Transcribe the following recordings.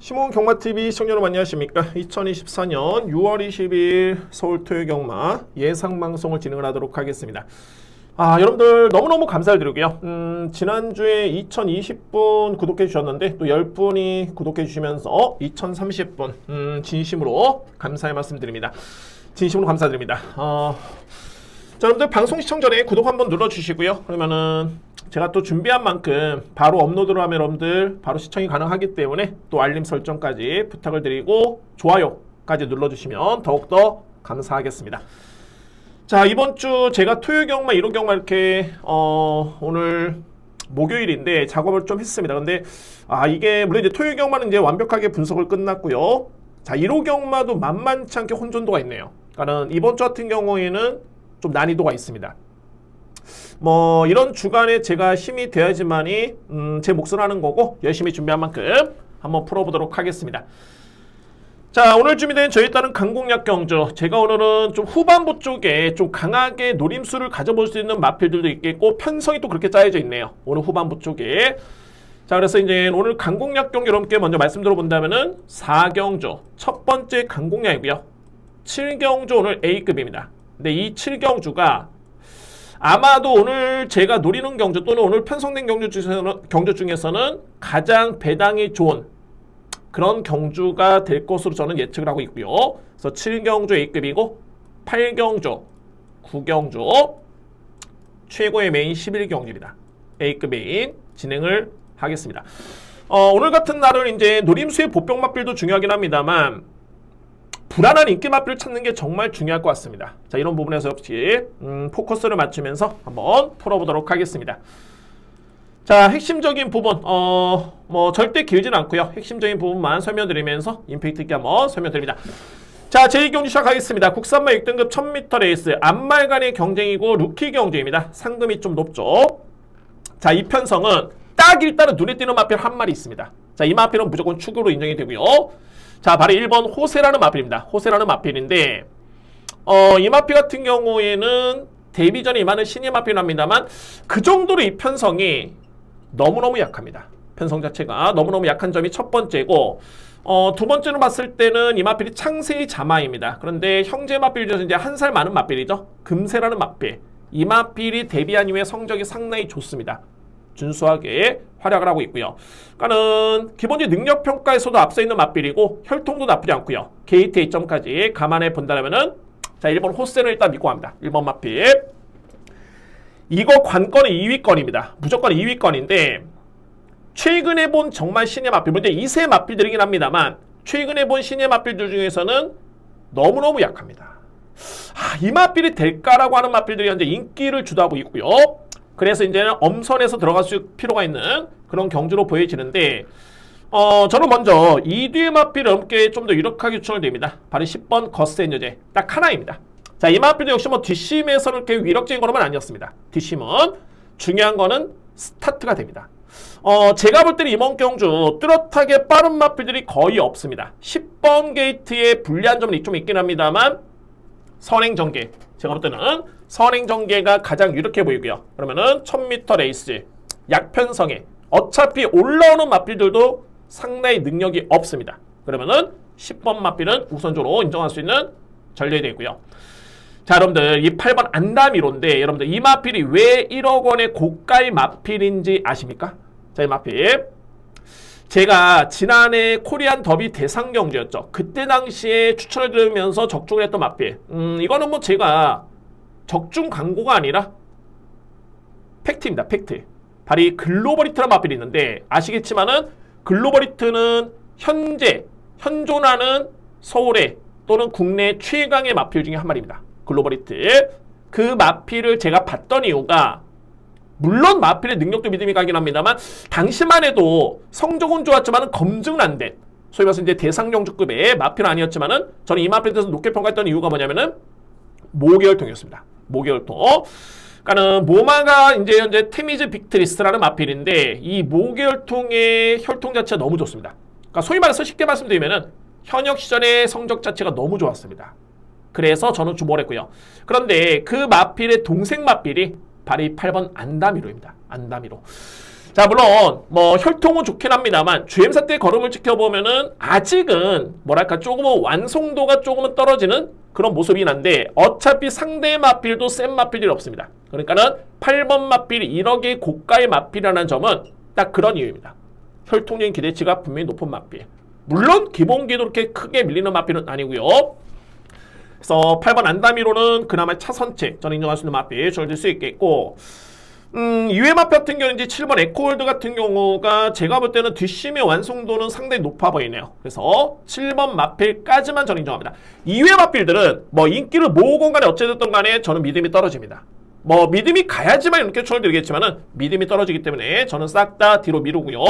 시몬 경마TV 시청자 여러분 안녕하십니까. 2024년 6월 20일 서울 토요경마 예상방송을 진행을 하도록 하겠습니다. 여러분들 너무너무 감사드리고요. 지난주에 2020분 구독해 주셨는데 또 10분이 구독해 주시면서 2030분 진심으로 감사의 말씀드립니다. 진심으로 감사드립니다. 자, 여러분들 방송 시청 전에 구독 한번 눌러주시고요. 그러면은 제가 또 준비한 만큼 바로 업로드를 하면 여러분들 바로 시청이 가능하기 때문에 또 알림 설정까지 부탁을 드리고 좋아요까지 눌러주시면 더욱더 감사하겠습니다. 자, 이번 주 제가 토요경마, 일요경마 이렇게 오늘 목요일인데 작업을 좀 했습니다. 근데 이게 물론 이제 토요경마는 이제 완벽하게 분석을 끝났고요. 자, 일요경마도 만만치 않게 혼돈도가 있네요. 그러니까 이번 주 같은 경우에는 좀 난이도가 있습니다. 뭐 이런 주간에 제가 힘이 돼야지만이 제 몫을 하는 거고 열심히 준비한 만큼 한번 풀어보도록 하겠습니다. 자, 오늘 준비된 저에 따른 강공략 경주, 제가 오늘은 좀 후반부 쪽에 좀 강하게 노림수를 가져볼 수 있는 마필들도 있겠고 편성이 또 그렇게 짜여져 있네요. 오늘 후반부 쪽에. 자, 그래서 이제 오늘 강공략 경주 여러분께 먼저 말씀드려 본다면은 4경주 첫 번째 강공략이고요. 7경주 오늘 A급입니다. 근데 이 7경주가 아마도 오늘 제가 노리는 경주 또는 오늘 편성된 경주 중에서는 가장 배당이 좋은 그런 경주가 될 것으로 저는 예측을 하고 있고요. 그래서 7경주 A급이고 8경주, 9경주 최고의 메인 11경주입니다. A급 메인 진행을 하겠습니다. 오늘 같은 날은 이제 노림수의 보병 마필도 중요하긴 합니다만 불안한 인기 마필을 찾는 게 정말 중요할 것 같습니다. 자, 이런 부분에서 역시 포커스를 맞추면서 한번 풀어보도록 하겠습니다. 자, 핵심적인 부분 뭐 절대 길진 않고요. 핵심적인 부분만 설명드리면서 임팩트 있게 한번 설명드립니다. 자, 제2경주 시작하겠습니다. 국산마 6등급 1000m 레이스 안말간의 경쟁이고 루키 경주입니다. 상금이 좀 높죠. 자, 이 편성은 딱 일단은 눈에 띄는 마필 한 마리 있습니다. 자, 이 마필은 무조건 축으로 인정이 되고요. 자, 바로 1번 호세라는 마필입니다. 호세라는 마필인데 이 마필 같은 경우에는 데뷔전에 임하는 신예 마필은 합니다만 그 정도로 이 편성이 너무너무 약합니다. 편성 자체가 너무너무 약한 점이 첫 번째고 두 번째로 봤을 때는 이 마필이 창세의 자마입니다. 그런데 형제 마필 중에서 이제 한 살 많은 마필이죠. 금세라는 마필. 이 마필이 데뷔한 이후에 성적이 상당히 좋습니다. 준수하게 활약을 하고 있고요. 그러니까는 기본적인 능력평가에서도 앞서 있는 마필이고 혈통도 나쁘지 않고요. 게이트 A점까지 감안해 본다면은 자, 1번 호세를 일단 믿고 갑니다. 1번 마필. 이거 관건은 2위권입니다. 무조건 2위권인데 최근에 본 정말 신예 마필, 물론 2세 마필들이긴 합니다만 최근에 본 신예 마필들 중에서는 너무너무 약합니다. 이 마필이 될까라고 하는 마필들이 현재 인기를 주도하고 있고요. 그래서 이제는 엄선해서 들어갈 필요가 있는 그런 경주로 보여지는데 저는 먼저 2뒤의 마필을 함께 좀 더 유력하게 추천을 드립니다. 바로 10번 거센 여제 딱 하나입니다. 자, 이 마필도 역시 뭐 뒷심에서는 그렇게 위력적인 거는 아니었습니다. 뒷심은 중요한 거는 스타트가 됩니다. 제가 볼 때는 이번 경주 뚜렷하게 빠른 마필들이 거의 없습니다. 10번 게이트에 불리한 점은 좀 있긴 합니다만 선행전개, 제가 볼 때는 선행전개가 가장 유력해 보이고요. 그러면은 1000m 레이스 약편성에 어차피 올라오는 마필들도 상당히 능력이 없습니다. 그러면은 10번 마필은 우선적으로 인정할 수 있는 전략이 되고요. 자, 여러분들 이 8번 안다미로인데 여러분들 이 마필이 왜 1억 원의 고가의 마필인지 아십니까? 자, 이 마필 제가 지난해 코리안 더비 대상 경주였죠. 그때 당시에 추천을 드리면서 적중을 했던 마필. 이거는 뭐 제가 적중 광고가 아니라 팩트입니다. 팩트. 바로 이 글로벌히트라는 마필이 있는데 아시겠지만은 글로벌히트는 현존하는 서울의 또는 국내 최강의 마필 중에 한 마리입니다. 글로벌히트. 그 마필을 제가 봤던 이유가 물론 마필의 능력도 믿음이 가긴 합니다만 당시만 해도 성적은 좋았지만 검증은 안 된 소위 말해서 이제 대상경주급의 마필은 아니었지만은 저는 이 마필에 대해서 높게 평가했던 이유가 뭐냐면은 모계혈통이었습니다. 모계혈통. 그러니까는 모마가 이제 현재 테미즈 빅트리스라는 마필인데 이 모계혈통의 혈통 자체가 너무 좋습니다. 그러니까 소위 말해서 쉽게 말씀드리면은 현역 시절의 성적 자체가 너무 좋았습니다. 그래서 저는 주목을 했고요. 그런데 그 마필의 동생 마필이 바로 이 8번 안다미로입니다. 안다미로. 자, 물론 뭐 혈통은 좋긴 합니다만 주행사 때 걸음을 지켜보면은 아직은 뭐랄까 조금은 완성도가 조금은 떨어지는 그런 모습이긴 한데 어차피 상대 마필도 센 마필들이 없습니다. 그러니까는 8번 마필이 1억의 고가의 마필이라는 점은 딱 그런 이유입니다. 혈통적인 기대치가 분명히 높은 마필. 물론 기본기도 그렇게 크게 밀리는 마필은 아니고요. 그래서 8번 안다미로는 그나마 차선책 저는 인정할 수 있는 마필 줄어들 수 있겠고, 이외 마필 같은 경우는 이제 7번 에코월드 같은 경우가 제가 볼 때는 뒷심의 완성도는 상당히 높아 보이네요. 그래서 7번 마필까지만 저는 인정합니다. 이외 마필들은 뭐 인기를 모으건 간에 어찌됐든 간에 저는 믿음이 떨어집니다. 뭐 믿음이 가야지만 이렇게 추월되겠지만은 믿음이 떨어지기 때문에 저는 싹 다 뒤로 미루고요.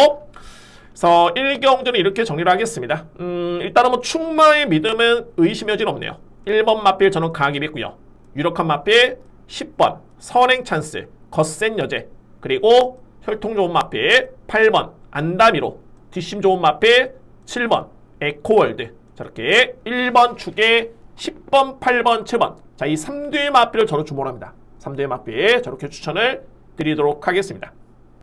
그래서 1경주는 이렇게 정리를 하겠습니다. 일단은 뭐 충마의 믿음은 의심의 여지는 없네요. 1번 마필 저는 강하게 믿고요. 유력한 마필 10번 선행 찬스 거센 여제, 그리고 혈통 좋은 마필 8번 안다미로, 뒷심 좋은 마필 7번 에코월드, 저렇게 1번 축에 10번 8번 7번, 자, 이 3두의 마필을 저로 주목합니다. 3두의 마필 저렇게 추천을 드리도록 하겠습니다.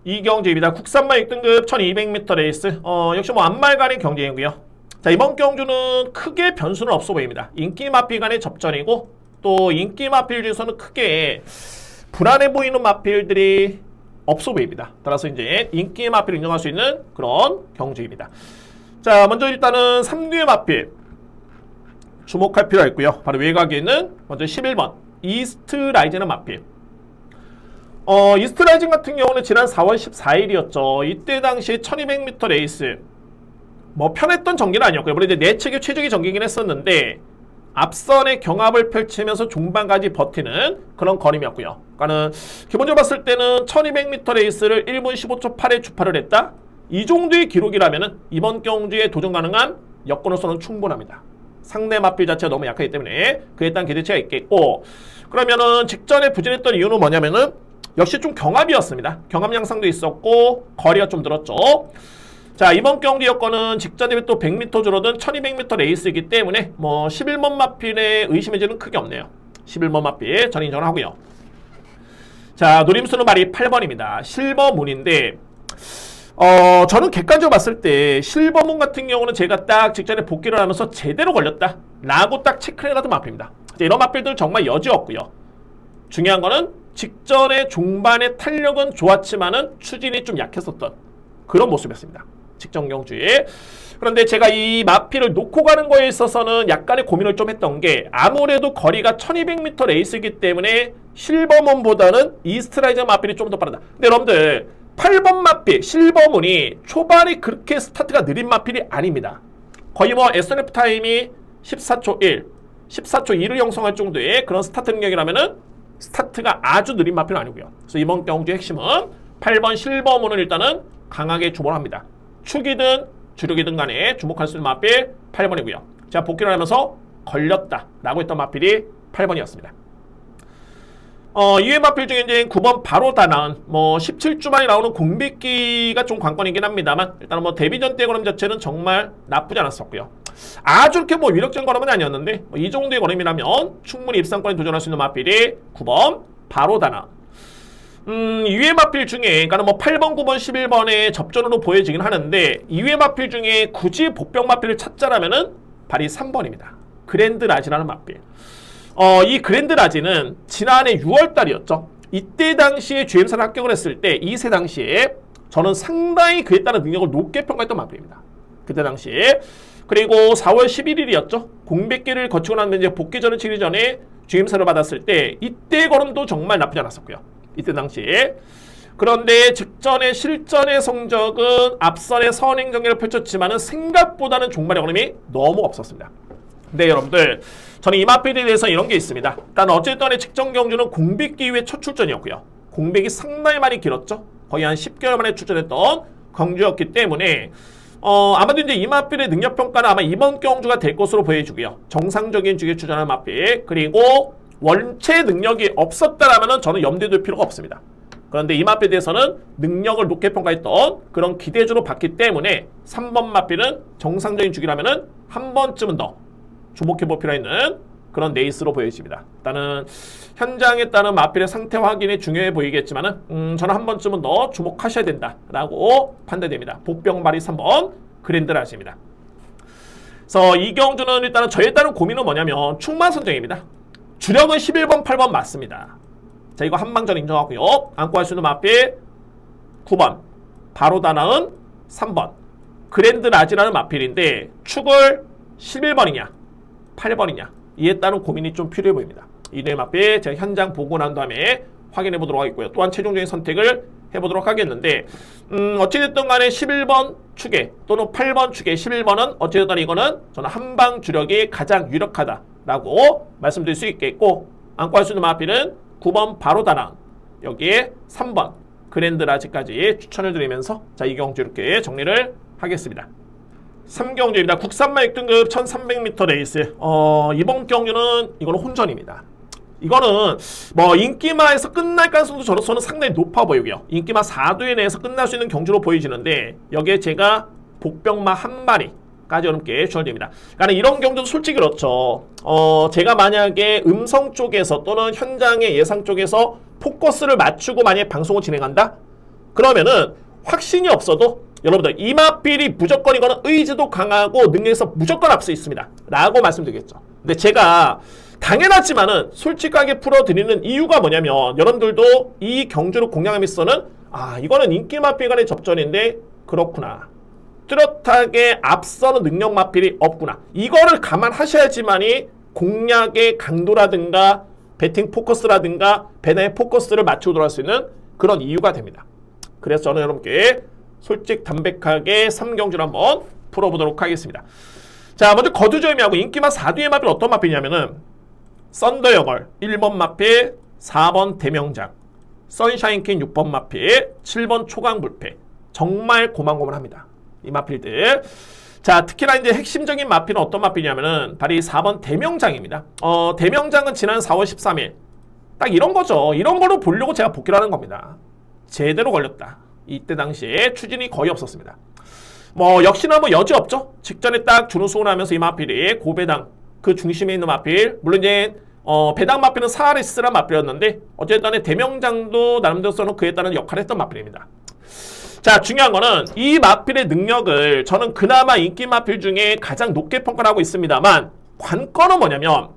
이경주입니다. 국산마 6등급 1200m 레이스, 역시 뭐 안말간의 경쟁이고요. 자, 이번 경주는 크게 변수는 없어 보입니다. 인기 마필 간의 접전이고, 또 인기 마필 중에서는 크게 불안해 보이는 마필들이 없어 보입니다. 따라서 이제 인기 마필을 인정할 수 있는 그런 경주입니다. 자, 먼저 일단은 3두의 마필 주목할 필요가 있고요. 바로 외곽에 있는 먼저 11번 이스트 라이즈는 마필. 이스트 라이징 같은 경우는 지난 4월 14일이었죠. 이때 당시 1200m 레이스 뭐 편했던 전기는 아니었고요. 물론 이제 내측의 최적의 전기긴 했었는데 앞선의 경합을 펼치면서 중반까지 버티는 그런 거림이었고요. 그러니까는 기본적으로 봤을 때는 1200m 레이스를 1분 15초 8에 주파를 했다. 이 정도의 기록이라면은 이번 경주에 도전 가능한 여건으로서는 충분합니다. 상대 마필 자체가 너무 약하기 때문에 그에 따른 기대치가 있겠고, 그러면은 직전에 부진했던 이유는 뭐냐면은 역시 좀 경합이었습니다. 경합 양상도 있었고 거리가 좀 늘었죠. 자, 이번 경기 여건은 직전 대비 또 100m 줄어든 1200m 레이스이기 때문에 뭐 11번 마필의 의심의 여지는 크게 없네요. 11번 마필 저는 인정을 하고요. 자, 노림수는 말이 8번입니다. 실버문인데 저는 객관적으로 봤을 때 실버문 같은 경우는 제가 딱 직전에 복귀를 하면서 제대로 걸렸다 라고 딱 체크를 해놨던 마필입니다. 이런 마필들 정말 여지 없고요. 중요한 거는 직전에 종반의 탄력은 좋았지만은 추진이 좀 약했었던 그런 모습이었습니다. 직전 경주에. 그런데 제가 이 마필을 놓고 가는 거에 있어서는 약간의 고민을 좀 했던 게 아무래도 거리가 1200m 레이스이기 때문에 실버문보다는 이스트라이저 마필이 좀 더 빠르다. 근데 여러분들 8번 마필 실버문이 초반에 그렇게 스타트가 느린 마필이 아닙니다. 거의 뭐 SNF 타임이 14초 1, 14초 2를 형성할 정도의 그런 스타트 능력이라면은 스타트가 아주 느린 마필은 아니고요. 그래서 이번 경주의 핵심은 8번 실버문을 일단은 강하게 주목합니다. 축이든 주력이든 간에 주목할 수 있는 마필 8번이고요. 제가 복귀를 하면서 걸렸다 라고 했던 마필이 8번이었습니다. 이외 마필 중에 이제 9번 바로 다 나은 뭐 17주 만에 나오는 공백기가 좀 관건이긴 합니다만 일단은 뭐 데뷔전 때 걸음 자체는 정말 나쁘지 않았었고요. 아주 이렇게 뭐 위력적인 걸음은 아니었는데 뭐이 정도의 걸음이라면 충분히 입상권에 도전할 수 있는 마필이 9번 바로 다 나은. 이외 마필 중에, 그러니까 뭐 8번, 9번, 11번의 접전으로 보여지긴 하는데, 이외 마필 중에 굳이 복병 마필을 찾자라면은 발이 3번입니다. 그랜드 라지라는 마필. 이 그랜드 라지는 지난해 6월달이었죠. 이때 당시에 GM사를 합격을 했을 때, 이세 당시에 저는 상당히 그에 따른 능력을 높게 평가했던 마필입니다. 그때 당시에. 그리고 4월 11일이었죠. 공백기를 거치고 나면 이제 복귀전을 치기 전에 GM사를 받았을 때, 이때 걸음도 정말 나쁘지 않았었고요. 이때 당시에. 그런데 직전의 실전의 성적은 앞선의 선행 경기를 펼쳤지만은 생각보다는 종말의 걸음이 너무 없었습니다. 네, 여러분들, 저는 이 마필에 대해서 이런 게 있습니다. 일단 어쨌든 직전 경주는 공백기 이후의 첫 출전이었고요. 공백이 상당히 많이 길었죠. 거의 한 10개월 만에 출전했던 경주였기 때문에 아마도 이제 이 마필의 능력 평가는 아마 이번 경주가 될 것으로 보여지고요. 정상적인 주기에 출전한 마필, 그리고 원체 능력이 없었다라면 저는 염두에 둘 필요가 없습니다. 그런데 이 마필에 대해서는 능력을 높게 평가했던 그런 기대주로 봤기 때문에 3번 마필은 정상적인 주기라면 한 번쯤은 더 주목해볼 필요가 있는 그런 레이스로 보여집니다. 일단은 현장에 따른 마필의 상태 확인이 중요해 보이겠지만은 저는 한 번쯤은 더 주목하셔야 된다라고 판단됩니다. 복병발이 3번 그랜드라지입니다. 그래서 이경주는 일단은 저에 따른 고민은 뭐냐면 충만 선정입니다. 주력은 11번, 8번 맞습니다. 자, 이거 한방전 인정하고요. 안고 할 수 있는 마필 9번, 바로 다나은 3번, 그랜드라지라는 마필인데 축을 11번이냐, 8번이냐 이에 따른 고민이 좀 필요해 보입니다. 이네 마필 제가 현장 보고 난 다음에 확인해 보도록 하겠고요. 또한 최종적인 선택을 해보도록 하겠는데 어찌됐든 간에 11번 축에 또는 8번 축에 11번은 어찌됐든 이거는 저는 한방 주력이 가장 유력하다라고 말씀드릴 수 있겠고, 안고 할 수 있는 마필은 9번 바로 다나은, 여기에 3번 그랜드라지까지 추천을 드리면서 자, 이 경주 이렇게 정리를 하겠습니다. 3경주입니다. 국산마 6등급 1300m 레이스. 이번 경주는 이거는 혼전입니다. 이거는 뭐 인기마에서 끝날 가능성도 저로서는 상당히 높아 보이고요. 인기마 4두에 내에서 끝날 수 있는 경주로 보여지는데 여기에 제가 복병마 한 마리까지 여러분께 추천드립니다. 그러니까 이런 경주도 솔직히 그렇죠. 제가 만약에 음성 쪽에서 또는 현장의 예상 쪽에서 포커스를 맞추고 만약에 방송을 진행한다? 그러면은 확신이 없어도 여러분들 이 마필이 무조건 이거는 의지도 강하고 능력에서 무조건 앞서 있습니다 라고 말씀드리겠죠. 근데 제가 당연하지만은 솔직하게 풀어드리는 이유가 뭐냐면 여러분들도 이 경주를 공략함으로써는 이거는 인기 마필 간의 접전인데 그렇구나, 뚜렷하게 앞서는 능력 마필이 없구나, 이거를 감안하셔야지만이 공략의 강도라든가 배팅 포커스라든가 배나의 포커스를 맞추도록 할 수 있는 그런 이유가 됩니다. 그래서 저는 여러분께 솔직 담백하게 3경주를 한번 풀어보도록 하겠습니다. 자, 먼저 거두조임이하고 인기마 4두의 마필 어떤 마필이냐면은 썬더영월 1번 마필, 4번 대명장, 선샤인킹 6번 마필, 7번 초강불패. 정말 고만고만합니다. 이 마필들. 자, 특히나 이제 핵심적인 마필은 어떤 마필이냐면은 바로 이 4번 대명장입니다. 대명장은 지난 4월 13일 딱 이런 거죠. 이런 거로 보려고 제가 복귀를 하는 겁니다. 제대로 걸렸다. 이때 당시에 추진이 거의 없었습니다. 뭐 역시나 뭐 여지 없죠. 직전에 딱 준우승을 하면서 이 마필이 고배당 그 중심에 있는 마필, 물론 이제 배당 마필은 사하리스란 마필이었는데 어쨌든 대명장도 나름대로서는 그에 따른 역할을 했던 마필입니다. 자, 중요한 거는 이 마필의 능력을 저는 그나마 인기 마필 중에 가장 높게 평가를 하고 있습니다만 관건은 뭐냐면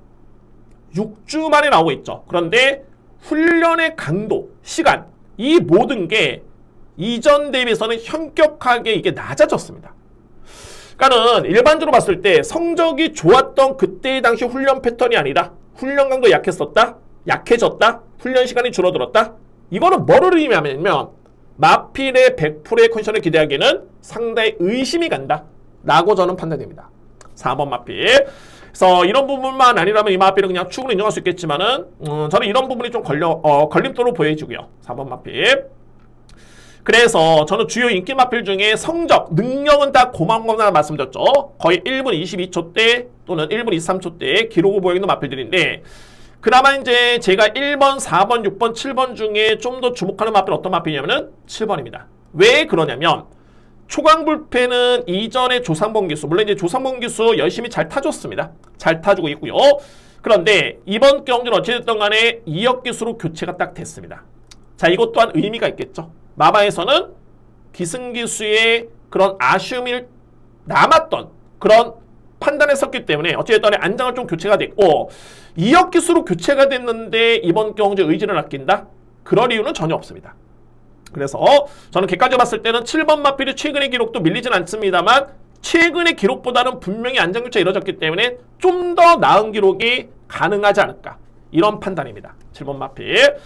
6주 만에 나오고 있죠. 그런데 훈련의 강도, 시간, 이 모든 게 이전 대비해서는 현격하게 이게 낮아졌습니다. 그러니까는 일반적으로 봤을 때 성적이 좋았던 그때의 당시 훈련 패턴이 아니라 훈련 강도 약했었다, 약해졌다, 훈련 시간이 줄어들었다. 이거는 뭐를 의미하냐면 마필의 100%의 컨디션을 기대하기에는 상당히 의심이 간다 라고 저는 판단됩니다. 4번 마필. 그래서 이런 부분만 아니라면 이 마필은 그냥 축으로 인정할 수 있겠지만은 저는 이런 부분이 좀 걸림돌로 보여지고요. 4번 마필. 그래서 저는 주요 인기 마필 중에 성적, 능력은 다 고만고만 말씀드렸죠. 거의 1분 22초 대 또는 1분 23초 대 기록을 보여있는 마필들인데 그나마 이제 제가 1번, 4번, 6번, 7번 중에 좀 더 주목하는 마필 어떤 마필이냐면은 7번입니다. 왜 그러냐면 초강불패는 이전에 조상범 기수, 물론 이제 조상범 기수 열심히 잘 타줬습니다. 잘 타주고 있고요. 그런데 이번 경주는 어찌됐든 간에 2역 기수로 교체가 딱 됐습니다. 자, 이것 또한 의미가 있겠죠. 마바에서는 기승기수의 그런 아쉬움이 남았던 그런 판단했었기 때문에 어찌됐든 안장을 좀 교체가 됐고 2역 기수로 교체가 됐는데 이번 경주 의지를 아낀다? 그럴 이유는 전혀 없습니다. 그래서 저는 객관적으로 봤을 때는 7번 마필이 최근의 기록도 밀리진 않습니다만 최근의 기록보다는 분명히 안장 교체가 이루어졌기 때문에 좀 더 나은 기록이 가능하지 않을까, 이런 판단입니다. 7번 마필.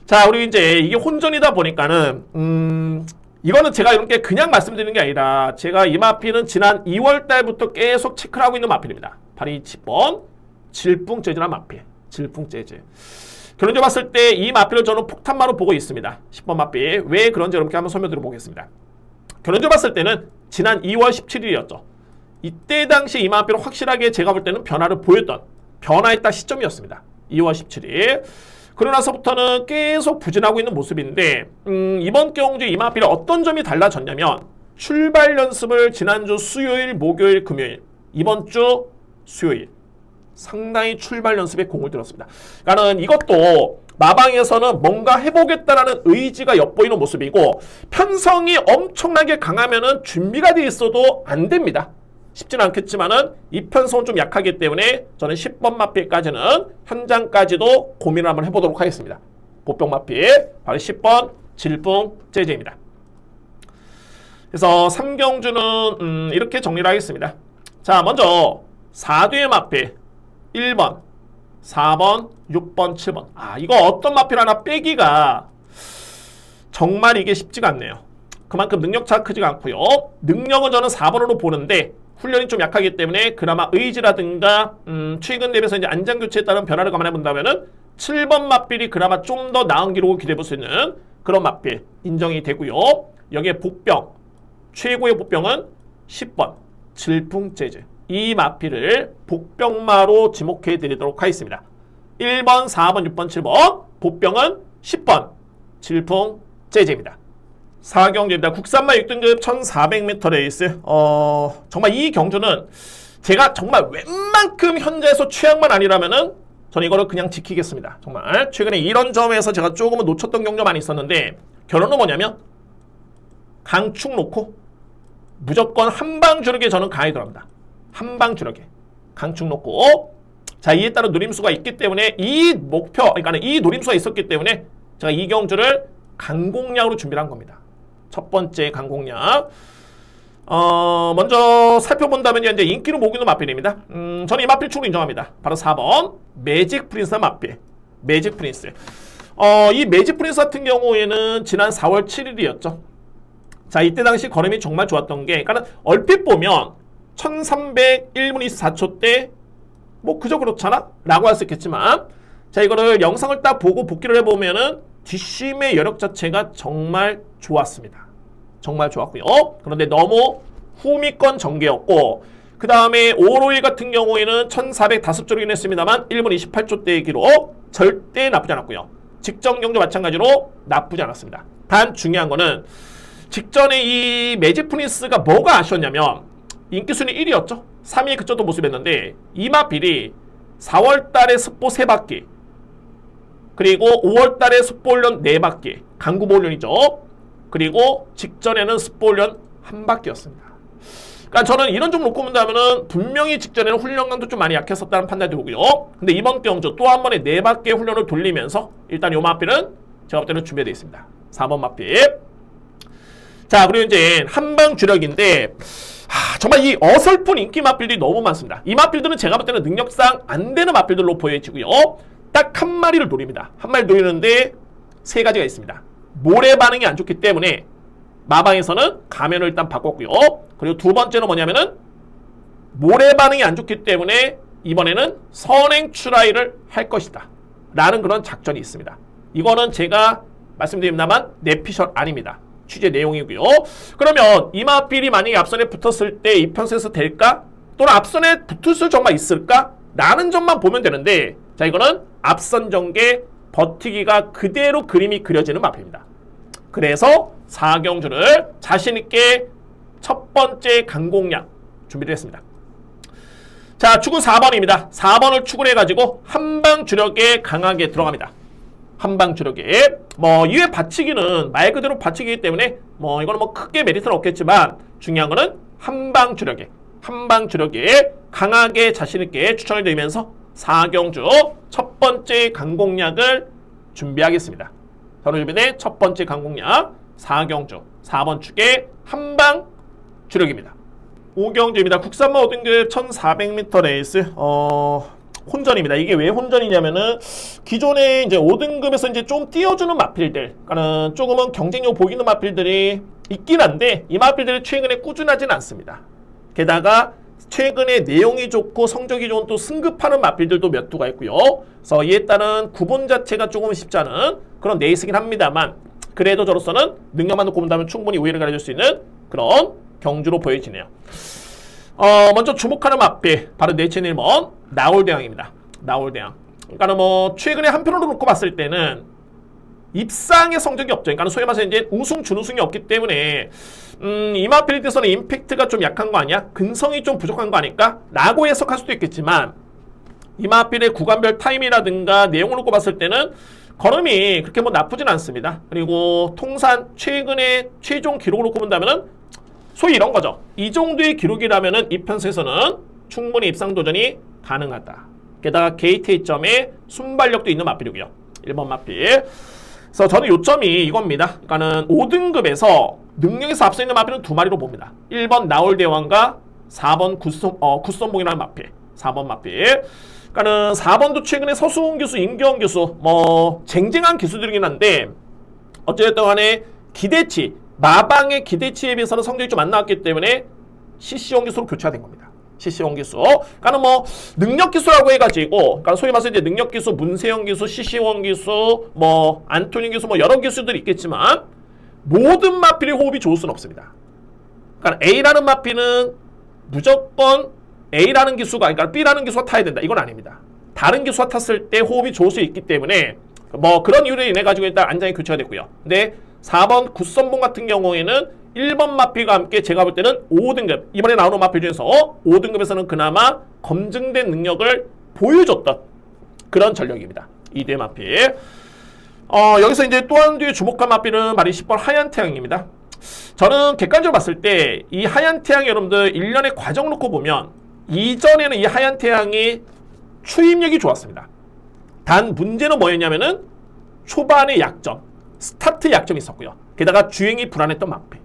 자, 우리 이제 이게 혼전이다 보니까는 이거는 제가 이렇게 그냥 말씀드리는 게 아니라 제가 이 마필은 지난 2월 달부터 계속 체크를 하고 있는 마필입니다. 바로 이 10번 질풍 재즈란 마필. 질풍 재즈. 결론적으로 봤을 때 이 마필을 저는 폭탄마로 보고 있습니다. 10번 마필. 왜 그런지 여러분께 한번 설명드려 보겠습니다. 결론적으로 봤을 때는 지난 2월 17일이었죠. 이때 당시 이 마필은 확실하게 제가 볼 때는 변화를 보였던, 변화의 딱 시점이었습니다. 2월 17일. 그러나서부터는 계속 부진하고 있는 모습인데 이번 경주 이 마필이 어떤 점이 달라졌냐면 출발 연습을 지난주 수요일, 목요일, 금요일, 이번 주 수요일 상당히 출발 연습에 공을 들였습니다. 그러니까는 이것도 마방에서는 뭔가 해보겠다라는 의지가 엿보이는 모습이고 편성이 엄청나게 강하면은 준비가 돼 있어도 안 됩니다. 쉽지는 않겠지만은 이 편성은 좀 약하기 때문에 저는 10번 마필까지는 현장까지도 고민을 한번 해보도록 하겠습니다. 보병 마필 바로 10번 질풍 재재입니다. 그래서 3경주는 이렇게 정리를 하겠습니다. 자, 먼저 4뒤의 마필 1번, 4번, 6번, 7번. 이거 어떤 마필 하나 빼기가 정말 이게 쉽지가 않네요. 그만큼 능력차가 크지가 않고요. 능력은 저는 4번으로 보는데 훈련이 좀 약하기 때문에 그나마 의지라든가 최근 대비해서 이제 안장교체에 따른 변화를 감안해 본다면은 7번 마필이 그나마 좀 더 나은 기록을 기대해 볼 수 있는 그런 마필 인정이 되고요. 여기에 복병, 최고의 복병은 10번 질풍재즈. 이 마필을 복병마로 지목해 드리도록 하겠습니다. 1번, 4번, 6번, 7번 복병은 10번 질풍재즈입니다. 4경주입니다. 국산마 6등급 1400m 레이스. 정말 이 경주는 제가 정말 웬만큼 현재에서 최악만 아니라면은 저는 이거를 그냥 지키겠습니다. 정말 최근에 이런 점에서 제가 조금은 놓쳤던 경주가 많이 있었는데 결론은 뭐냐면 강축 놓고 무조건 한방 주력에 저는 강하게 들어갑니다. 한방 주력에 강축 놓고 자, 이에 따른 노림수가 있기 때문에 이 목표, 그러니까 이 노림수가 있었기 때문에 제가 이 경주를 강공략으로 준비를 한 겁니다. 첫 번째 강공략. 먼저 살펴본다면 이제 인기로 모기는 마필입니다. 저는 이 마필 축으로 인정합니다. 바로 4번 매직 프린스 마필. 매직 프린스. 이 매직 프린스 같은 경우에는 지난 4월 7일이었죠. 자, 이때 당시 걸음이 정말 좋았던 게, 그러니까 얼핏 보면 1301분 24초 때 뭐 그저 그렇잖아? 라고 할 수 있겠지만 자, 이거를 영상을 딱 보고 복기를 해보면은 뒷심의 여력 자체가 정말 좋았습니다. 정말 좋았고요. 그런데 너무 후미권 전개였고 그 다음에 551 같은 경우에는 1405조로 인했습니다만 1분 28초 대의 기록 절대 나쁘지 않았고요. 직전 경주 마찬가지로 나쁘지 않았습니다. 단 중요한 거는 직전에 이 매직 프린스가 뭐가 아쉬웠냐면 인기순위 1위였죠. 3위에 그쳤던 모습이었는데 이 마필이 4월달에 습보 3바퀴 그리고 5월달에 습보훈련 4바퀴 강구보훈련이죠. 그리고 직전에는 습보훈련 1바퀴였습니다. 그러니까 저는 이런 점 놓고 본다면은 분명히 직전에는 훈련강도 좀 많이 약했었다는 판단이 들고요. 근데 이번 경주 또 한 번에 4바퀴의 훈련을 돌리면서 일단 이 마필은 제가 볼 때는 준비되어 있습니다. 4번 마필. 자, 그리고 이제 한방 주력인데 정말 이 어설픈 인기 마필들이 너무 많습니다. 이 마필들은 제가 볼 때는 능력상 안 되는 마필들로 보여지고요. 딱 한 마리를 노립니다. 한 마리 노리는데 세 가지가 있습니다. 모래 반응이 안 좋기 때문에 마방에서는 가면을 일단 바꿨고요. 그리고 두 번째는 뭐냐면은 모래 반응이 안 좋기 때문에 이번에는 선행 추라이를 할 것이다 라는 그런 작전이 있습니다. 이거는 제가 말씀드립니다만 내 피셜 아닙니다. 취재 내용이고요. 그러면 이 마필이 만약에 앞선에 붙었을 때 이 편수에서 될까? 또는 앞선에 붙을 수 정말 있을까? 라는 점만 보면 되는데 자, 이거는 앞선 전개 버티기가 그대로 그림이 그려지는 마필입니다. 그래서 4경주를 자신있게 첫 번째 강공략 준비를 했습니다. 자, 축은 4번입니다. 4번을 축을 해가지고 한방 주력에 강하게 들어갑니다. 한방 주력에 이외 받치기는 말 그대로 받치기이기 때문에 이거는 크게 메리트는 없겠지만 중요한 거는 한방 주력에 강하게 자신있게 추천을 드리면서 4경주 첫 번째 강공략을 준비하겠습니다. 서울유빈의 첫 번째 강공략 4경주 4번 축의 한방 주력입니다. 5경주입니다. 국산마 5등급 1400m 레이스 혼전입니다. 이게 왜 혼전이냐면은 기존에 이제 5등급에서 이제 좀 띄워주는 마필들, 그러니까 조금은 경쟁력 보이는 마필들이 있긴 한데 이 마필들이 최근에 꾸준하진 않습니다. 게다가 최근에 내용이 좋고 성적이 좋은 또 승급하는 마필들도 몇 두가 있고요. 그래서 이에 따른 구분 자체가 조금 쉽지 않은 그런 레이스긴 합니다만 그래도 저로서는 능력만 놓고 본다면 충분히 우위를 가려줄 수 있는 그런 경주로 보여지네요. 먼저 주목하는 마필 바로 네이처 1번 나올대왕입니다. 나올대왕. 그러니까 최근에 한편으로 놓고 봤을 때는 입상의 성적이 없죠. 그러니까 소위 말해서 이제 우승 준우승이 없기 때문에 이 마필에 대해서는 임팩트가 좀 약한 거 아니야? 근성이 좀 부족한 거 아닐까? 라고 해석할 수도 있겠지만 이마필의 구간별 타임이라든가 내용을 놓고 봤을 때는 걸음이 그렇게 뭐 나쁘진 않습니다. 그리고 통산 최근의 최종 기록을 놓고 본다면은 소위 이런 거죠. 이 정도의 기록이라면은 이 편수에서는 충분히 입상 도전이 가능하다. 게다가 게이트 A점에 순발력도 있는 마필이고요. 1번 마필. 그래서 저는 요점이 이겁니다. 그러니까는 5등급에서 능력에서 앞서 있는 마필은 두 마리로 봅니다. 1번 나올대왕과 4번 굿선봉이라는 마필. 4번 마필. 그러니까는 4번도 최근에 서수훈 교수, 임경원 교수 뭐 쟁쟁한 기수들이긴 한데 어쨌든 간에 기대치, 마방의 기대치에 비해서는 성적이 좀 안 나왔기 때문에 CC원 교수로 교체가 된 겁니다. CC원 기수. 그러니까는 뭐 능력 기수라고 해가지고, 그러니까 소위 말해서 이제 능력 기수, 문세영 기수, CC원 기수, 뭐 안토니 기수, 뭐 여러 기수들이 있겠지만 모든 마필이 호흡이 좋을 수는 없습니다. 그러니까 A라는 마필은 무조건 A라는 기수가, 그러니까 B라는 기수가 타야 된다. 이건 아닙니다. 다른 기수가 탔을 때 호흡이 좋을 수 있기 때문에 뭐 그런 이유로 인해 가지고 일단 안장이 교체가 됐고요. 근데 4번 굿선봉 같은 경우에는 1번 마필과 함께 제가 볼 때는 5등급, 이번에 나오는 마필 중에서 5등급에서는 그나마 검증된 능력을 보여줬던 그런 전력입니다. 2대 마필. 여기서 이제 또 한 뒤에 주목한 마필은 바로 10번 하얀 태양입니다. 저는 객관적으로 봤을 때 이 하얀 태양 여러분들 1년의 과정 놓고 보면 이전에는 이 하얀 태양이 추임력이 좋았습니다. 단 문제는 뭐였냐면은 초반의 약점, 스타트 약점이 있었고요. 게다가 주행이 불안했던 마필.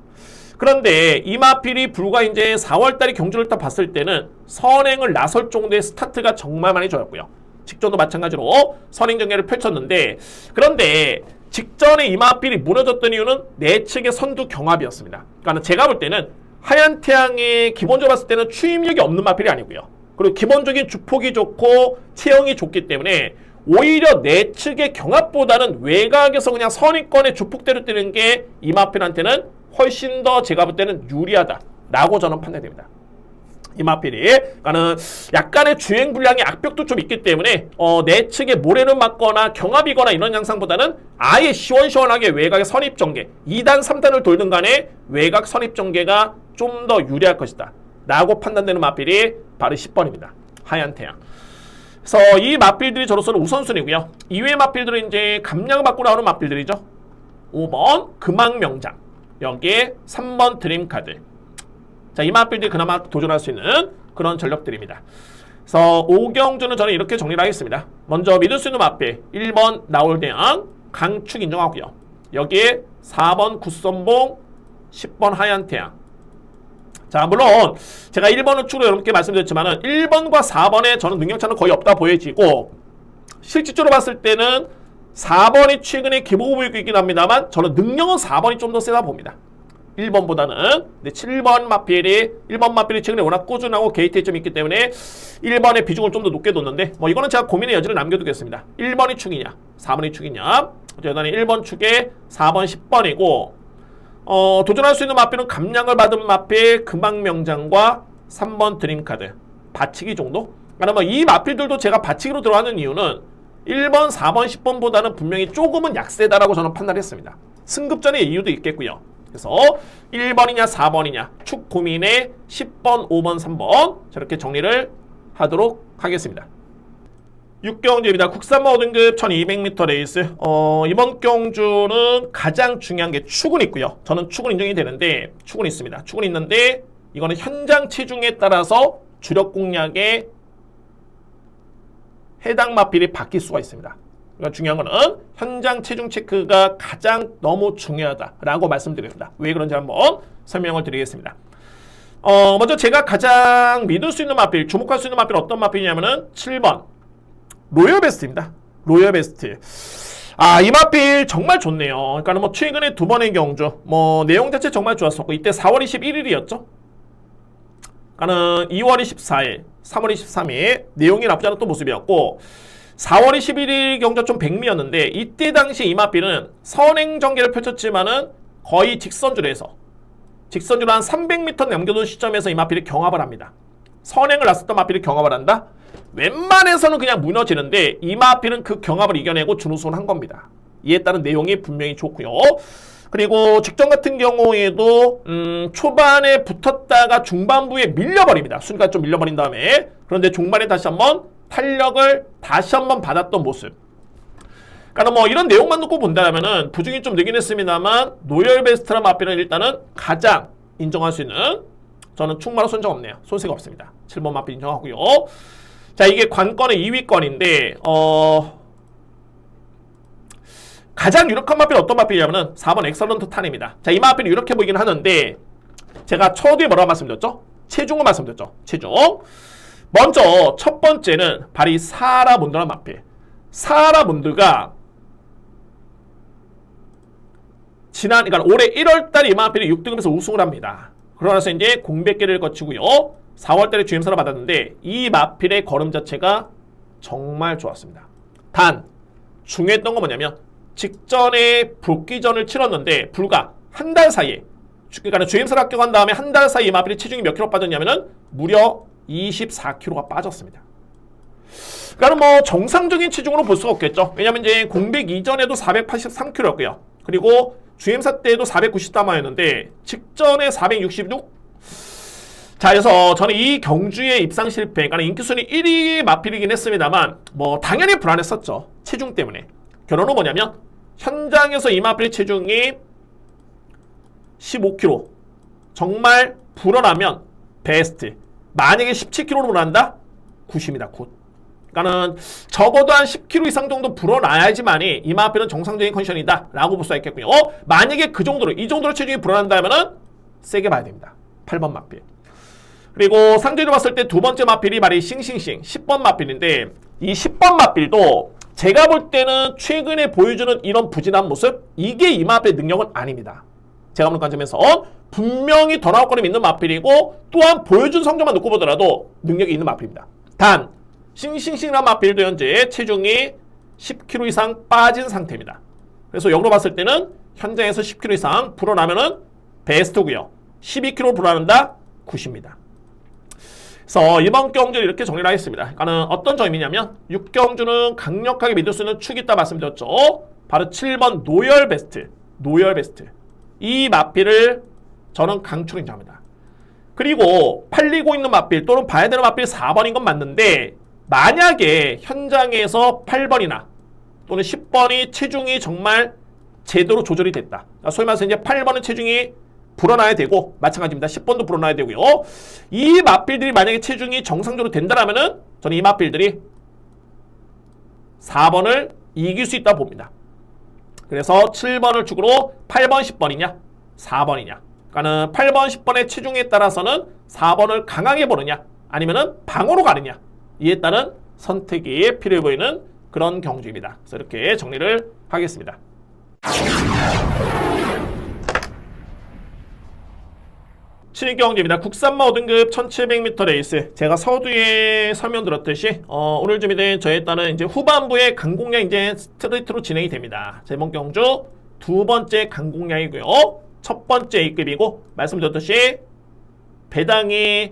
그런데 이 마필이 불과 이제 4월달에 경주를 딱 봤을 때는 선행을 나설 정도의 스타트가 정말 많이 좋았고요. 직전도 마찬가지로 선행 전개를 펼쳤는데, 그런데 직전에 이 마필이 무너졌던 이유는 내측의 선두 경합이었습니다. 그러니까 제가 볼 때는 하얀 태양이 기본적으로 봤을 때는 추임력이 없는 마필이 아니고요. 그리고 기본적인 주폭이 좋고 체형이 좋기 때문에 오히려 내측의 경합보다는 외곽에서 그냥 선입권에 주폭대로 뛰는 게 이 마필한테는 훨씬 더 제가 볼 때는 유리하다라고 저는 판단됩니다. 이 마필이. 그러니까는 약간의 주행 불량의 악벽도 좀 있기 때문에 내측에 모래를 맞거나 경합이거나 이런 양상보다는 아예 시원시원하게 외곽의 선입 전개 2단, 3단을 돌든 간에 외곽 선입 전개가 좀 더 유리할 것이다 라고 판단되는 마필이 바로 10번입니다. 하얀 태양. 그래서 이 마필들이 저로서는 우선순위고요. 이외의 마필들은 이제 감량을 받고 나오는 마필들이죠. 5번 금왕명장, 여기에 3번 드림카드. 자, 이 마필들이 그나마 도전할 수 있는 그런 전력들입니다. 그래서 5경주는 저는 이렇게 정리를 하겠습니다. 먼저 믿을 수 있는 마필 1번 나올대왕 강축 인정하고요. 여기에 4번 굿선봉, 10번 하얀태양. 자, 물론 제가 1번을 축으로 여러분께 말씀드렸지만 1번과 4번에 저는 능력차는 거의 없다 보여지고, 실질적으로 봤을 때는 4번이 최근에 기복을 보이고 있긴 합니다만 저는 능력은 4번이 좀 더 세다 봅니다. 1번보다는. 근데 1번 마필이 최근에 워낙 꾸준하고 게이트에 좀 있기 때문에 1번의 비중을 좀 더 높게 뒀는데 뭐 이거는 제가 고민의 여지를 남겨두겠습니다. 1번이 축이냐 4번이 축이냐. 어쨌든 1번 축에 4번 10번이고 도전할 수 있는 마필은 감량을 받은 마필 금왕명장과 3번 드림카드 받치기 정도? 그러니까 이 마필들도 제가 받치기로 들어가는 이유는 1번, 4번, 10번보다는 분명히 조금은 약세다라고 저는 판단했습니다. 승급전의 이유도 있겠고요. 그래서 1번이냐 4번이냐 축 고민에 10번, 5번, 3번 저렇게 정리를 하도록 하겠습니다. 6경주입니다. 국산마 5등급 1200m 레이스. 이번 경주는 가장 중요한 게 축은 있고요. 저는 축은 인정이 되는데 축은 있습니다. 축은 있는데 이거는 현장 체중에 따라서 주력 공략에 해당 마필이 바뀔 수가 있습니다. 그러니까 중요한 거는 현장 체중 체크가 가장 너무 중요하다라고 말씀드립니다. 왜 그런지 한번 설명을 드리겠습니다. 먼저 제가 가장 믿을 수 있는 마필, 주목할 수 있는 마필 어떤 마필이냐면은 7번 로열베스트입니다. 로열베스트. 이 마필 정말 좋네요. 그러니까 뭐 최근에 두 번의 경주, 뭐 내용 자체 정말 좋았었고 이때 4월 21일이었죠. 그러니까는 2월 24일, 3월 23일 내용이 나쁘지 않았던 모습이었고 4월 21일 경주 좀 백미였는데 이때 당시 이 마필은 선행 전개를 펼쳤지만은 거의 직선주로해서 직선주로 한 300m 남겨둔 시점에서 이 마필이 경합을 합니다. 선행을 놨었던 마필이 경합을 한다? 웬만해서는 그냥 무너지는데 이 마필은 그 경합을 이겨내고 준우승을 한 겁니다. 이에 따른 내용이 분명히 좋고요. 그리고 직전 같은 경우에도 초반에 붙었다가 중반부에 밀려버립니다. 순간 좀 밀려버린 다음에. 그런데 중반에 다시 한번 탄력을 다시 한번 받았던 모습. 그러니까 뭐 이런 내용만 놓고 본다면은 부중이 좀 늘긴 했습니다만 노열 베스트란 마필은 일단은 가장 인정할 수 있는, 저는 충마로 손정 없네요. 손색 없습니다. 7번 마필 인정하고요. 자, 이게 관건의 2위권인데 가장 유력한 마필은 어떤 마필이냐면은 4번 엑설런트 탄입니다. 자, 이 마필이 유력해 보이긴 하는데 제가 초두에 뭐라고 말씀드렸죠? 체중을 말씀드렸죠. 체중. 먼저 첫 번째는 바로 이 사하라문드라는 마필. 사하라문드가 그러니까 올해 1월달에 이 마필이 6등급에서 우승을 합니다. 그러나서 이제 공백기를 거치고요. 4월달에 주임사를 받았는데 이 마필의 걸음 자체가 정말 좋았습니다. 단 중요했던 건 뭐냐면 직전에 복귀전을 치렀는데 불과 한 달 사이에, 그러니까 주임사를 합격한 다음에 한 달 사이에 이 마필이 체중이 몇 킬로 빠졌냐면은 무려 24kg가 빠졌습니다. 그러니까 뭐 정상적인 체중으로 볼 수가 없겠죠. 왜냐면 이제 공백 이전에도 483kg였고요. 그리고 주임사 때도 493였는데 직전에 466. 자, 그래서 저는 이 경주의 입상 실패, 그러니까 인기순위 1위 마필이긴 했습니다만 뭐 당연히 불안했었죠. 체중 때문에. 결론은 뭐냐면 현장에서 이 마필의 체중이 15kg. 정말 불어나면 베스트. 만약에 17kg로 불어난다? 굿입니다. 굿. 그러니까는 적어도 한 10kg 이상 정도 불어나야지만이 이 마필은 정상적인 컨디션이다 라고 볼 수가 있겠고요. 만약에 그 정도로, 이 정도로 체중이 불어난다면은 세게 봐야 됩니다. 8번 마필. 그리고 상대로 봤을 때 두 번째 마필이 바로 싱싱싱 10번 마필인데 이 10번 마필도 제가 볼 때는 최근에 보여주는 이런 부진한 모습, 이게 이 마필의 능력은 아닙니다. 제가 보는 관점에서 분명히 더 나올 거리 있는 마필이고 또한 보여준 성적만 놓고 보더라도 능력이 있는 마필입니다. 단 싱싱싱한 마필도 현재 체중이 10kg 이상 빠진 상태입니다. 그래서 역으로 봤을 때는 현장에서 10kg 이상 불어나면은 베스트고요. 12kg 불어난다? 굿입니다. 그래서 이번 경주를 이렇게 정리를 하겠습니다. 그러니까는 어떤 점이냐면 6경주는 강력하게 믿을 수 있는 축이 있다 말씀드렸죠. 바로 7번 노열 베스트. 노열 베스트. 이 마필을 저는 강추로 인정합니다. 그리고 팔리고 있는 마필 또는 봐야 되는 마필 4번인 건 맞는데 만약에 현장에서 8번이나 또는 10번이 체중이 정말 제대로 조절이 됐다. 소위 말해서 이제 8번은 체중이 불어나야 되고 마찬가지입니다. 10번도 불어나야 되고요. 이 마필들이 만약에 체중이 정상적으로 된다라면은 저는 이 마필들이 4번을 이길 수 있다고 봅니다. 그래서 7번을 축으로 8번, 10번이냐 4번이냐. 그러니까는 8번, 10번의 체중에 따라서는 4번을 강하게 보느냐 아니면은 방어로 가느냐. 이에 따른 선택이 필요해 보이는 그런 경주입니다. 그래서 이렇게 정리를 하겠습니다. 경주입니다. 국산마 5등급 1700m 레이스. 제가 서두에 설명드렸듯이 오늘 준비된 저에 따른 이제 후반부에 강공략 이제 스트레이트로 진행이 됩니다. 이번 경주 두 번째 강공략이고요. 첫 번째 A급이고 말씀드렸듯이 배당이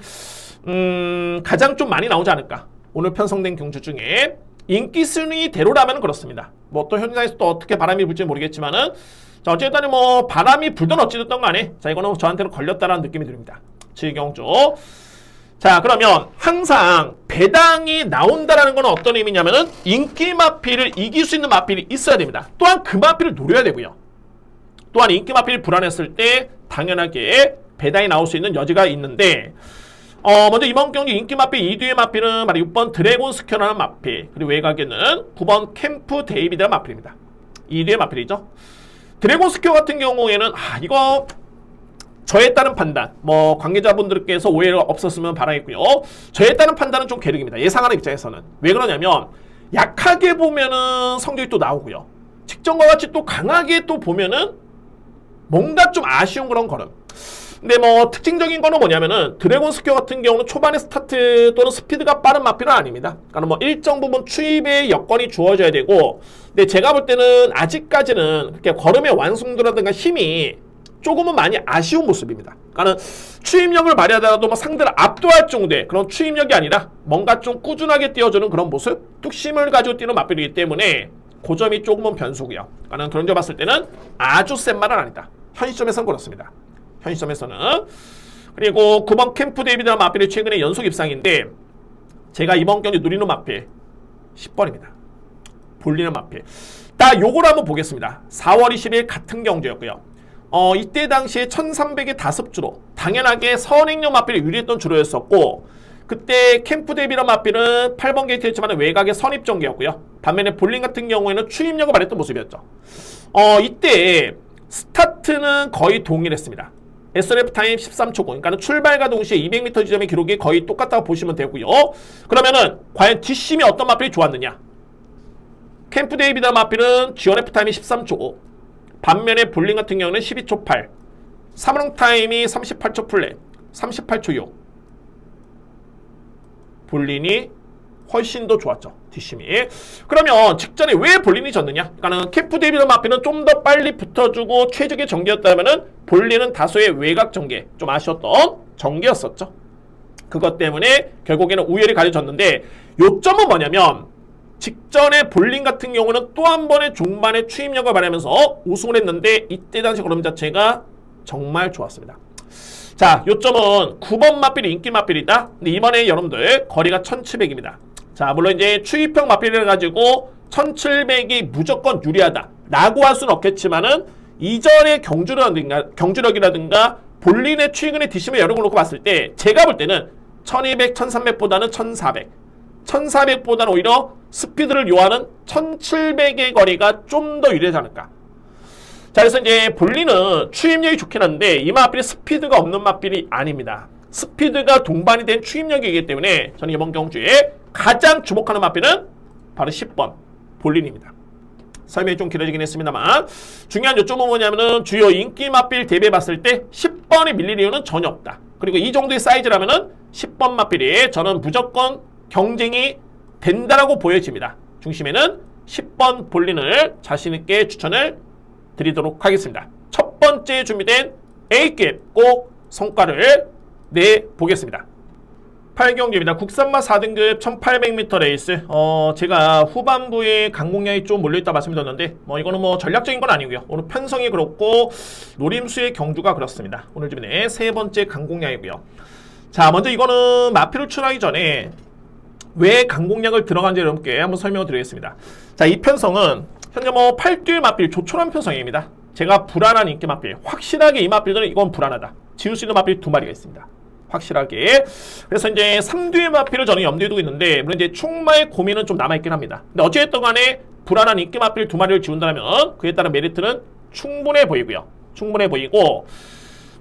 가장 좀 많이 나오지 않을까. 오늘 편성된 경주 중에 인기 순위대로라면 그렇습니다. 뭐 또 현장에서 또 어떻게 바람이 불지 모르겠지만은 자, 어쨌든 뭐 바람이 불든 어찌됐든 간에 자, 이거는 저한테는 걸렸다라는 느낌이 듭니다. 7경주. 자, 그러면 항상 배당이 나온다라는 건 어떤 의미냐면은 인기 마필을 이길 수 있는 마필이 있어야 됩니다. 또한 그 마필을 노려야 되고요. 또한 인기 마필이 불안했을 때 당연하게 배당이 나올 수 있는 여지가 있는데 먼저 이번 경기 인기 마필 2뒤의 마필은 바로 6번 드래곤 스퀘어라는 마필, 그리고 외곽에는 9번 캠프 데이비드라는 마필입니다. 2뒤의 마필이죠. 드래곤 스퀘어 같은 경우에는 이거 저에 따른 판단, 뭐 관계자분들께서 오해가 없었으면 바라겠고요. 저에 따른 판단은 좀 괴력입니다. 예상하는 입장에서는. 왜 그러냐면 약하게 보면은 성적이 또 나오고요. 직전과 같이 또 강하게 또 보면은 뭔가 좀 아쉬운 그런 걸음. 근데 뭐 특징적인 거는 뭐냐면은 드래곤 스퀘어 같은 경우는 초반에 스타트 또는 스피드가 빠른 마필은 아닙니다. 그러니까 뭐 일정 부분 추입의 여건이 주어져야 되고, 근데 제가 볼 때는 아직까지는 그렇게 걸음의 완성도라든가 힘이 조금은 많이 아쉬운 모습입니다. 그러니까 추입력을 발휘하더라도 뭐 상대를 압도할 정도의 그런 추입력이 아니라 뭔가 좀 꾸준하게 뛰어주는 그런 모습, 뚝심을 가지고 뛰는 마필이기 때문에 그 점이 조금은 변수고요. 그러니까 그런 점 봤을 때는 아주 센 말은 아니다. 현 시점에서는 그렇습니다. 현 시점에서는. 그리고 9번 캠프 데이비드라는 마필이 최근에 연속 입상인데 제가 이번 경기 누리는 마필 10번입니다. 볼리는 마필. 딱 요걸 한번 보겠습니다. 4월 20일 같은 경주였고요. 이때 당시에 1300의 5주로 당연하게 선행용 마필이 유리했던 주로였었고, 그때 캠프 대비런 마필은 8번 게이트였지만 외곽의 선입 전개였고요. 반면에 볼링 같은 경우에는 추입력을 발휘했던 모습이었죠. 이때 스타트는 거의 동일했습니다. SRF 타임 13초 9. 그러니까 출발과 동시에 200m 지점의 기록이 거의 똑같다고 보시면 되고요. 그러면은 과연 뒷심이 어떤 마필이 좋았느냐? 캠프 데이비드 마필은 GRF 타임이 13초 5. 반면에 볼링 같은 경우는 12초 8. 사무릉 타임이 38초 플랫, 38초 6. 볼린이 훨씬 더 좋았죠. 뒷심이. 그러면 직전에 왜 볼린이 졌느냐? 그러니까는 캠프 데이비드 마필은 좀 더 빨리 붙어주고 최적의 전개였다면은 볼린은 다소의 외곽 전개, 좀 아쉬웠던 전개였었죠. 그것 때문에 결국에는 우열이 가려졌는데, 요점은 뭐냐면 직전에 볼린 같은 경우는 또 한 번의 종반의 추임력을 발휘하면서 우승을 했는데, 이때 당시 걸음 자체가 정말 좋았습니다. 자, 요점은 9번 마필이 인기 마필이다. 근데 이번에 여러분들 거리가 1700입니다. 자, 물론 이제 추입형 마필을 가지고 1700이 무조건 유리하다 라고 할 수는 없겠지만은, 이전의 경주력이라든가 볼린의 최근의 뒷심의 여력을 놓고 봤을 때 제가 볼 때는 1200, 1300보다는 1400, 1400보다는 오히려 스피드를 요하는 1700의 거리가 좀 더 유리하지 않을까. 자, 그래서 이제 볼린은 추입력이 좋긴 한데 이 마필이 스피드가 없는 마필이 아닙니다. 스피드가 동반이 된 추입력이기 때문에 저는 이번 경주에 가장 주목하는 마필은 바로 10번 볼린입니다. 설명이 좀 길어지긴 했습니다만, 중요한 요점은 뭐냐면은 주요 인기 마필 대비해 봤을 때 10번이 밀릴 이유는 전혀 없다. 그리고 이 정도의 사이즈라면은 10번 마필이 저는 무조건 경쟁이 된다라고 보여집니다. 중심에는 10번 볼린을 자신있게 추천을 드리도록 하겠습니다. 첫 번째 준비된 A급 꼭 성과를 내보겠습니다. 8경주입니다. 국산마 4등급 1800m 레이스. 제가 후반부에 강공량이 좀 몰려있다 말씀드렸는데, 이거는 전략적인 건 아니고요. 오늘 편성이 그렇고 노림수의 경주가 그렇습니다. 오늘 준비된 세 번째 강공량이고요. 자, 먼저 이거는 마필을 출하기 전에 왜 강공량을 들어간지 여러분께 한번 설명을 드리겠습니다. 자, 이 편성은 현재 8듀의 마필 조촐한 편성입니다. 제가 불안한 인기 마필, 확실하게 이 마필들은 이건 불안하다, 지울 수 있는 마필 2마리가 있습니다. 확실하게. 그래서 이제 3듀의 마필을 저는 염두에 두고 있는데, 물론 이제 충마의 고민은 좀 남아있긴 합니다. 근데 어찌됐든 간에 불안한 인기 마필 2마리를 지운다면 그에 따른 메리트는 충분해 보이고요. 충분해 보이고,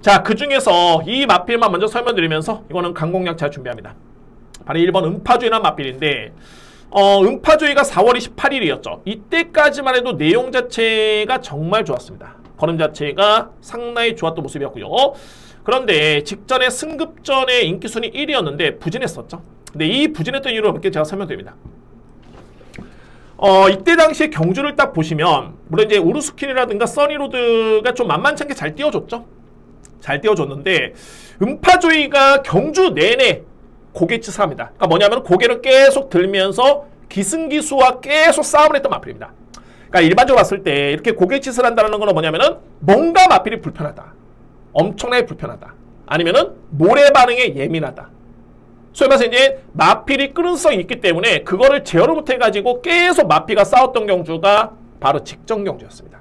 자, 그 중에서 이 마필만 먼저 설명드리면서 이거는 강공략 제가 준비합니다. 바로 1번 음파주의라는 마필인데, 음파주의가 4월 28일이었죠. 이때까지만 해도 내용 자체가 정말 좋았습니다. 걸음 자체가 상당히 좋았던 모습이었고요. 그런데 직전에 승급전의 인기순위 1위였는데 부진했었죠. 근데 이 부진했던 이유를 함께 제가 설명드립니다. 이때 당시에 경주를 딱 보시면, 물론 이제 우르스킨이라든가 써니로드가 좀 만만치 않게 잘 띄워줬죠. 잘 띄워줬는데 음파조이가 경주 내내 고개짓을 합니다. 그러니까 뭐냐면 고개를 계속 들면서 기승기수와 계속 싸움을 했던 마필입니다. 그러니까 일반적으로 봤을 때 이렇게 고개짓을 한다는 건 뭐냐면은 뭔가 마필이 불편하다, 엄청나게 불편하다, 아니면은 모래 반응에 예민하다. 소위 말해서 이제 마필이 끄는성이 있기 때문에 그거를 제어를 못해가지고 계속 마필과 싸웠던 경주가 바로 직전 경주였습니다.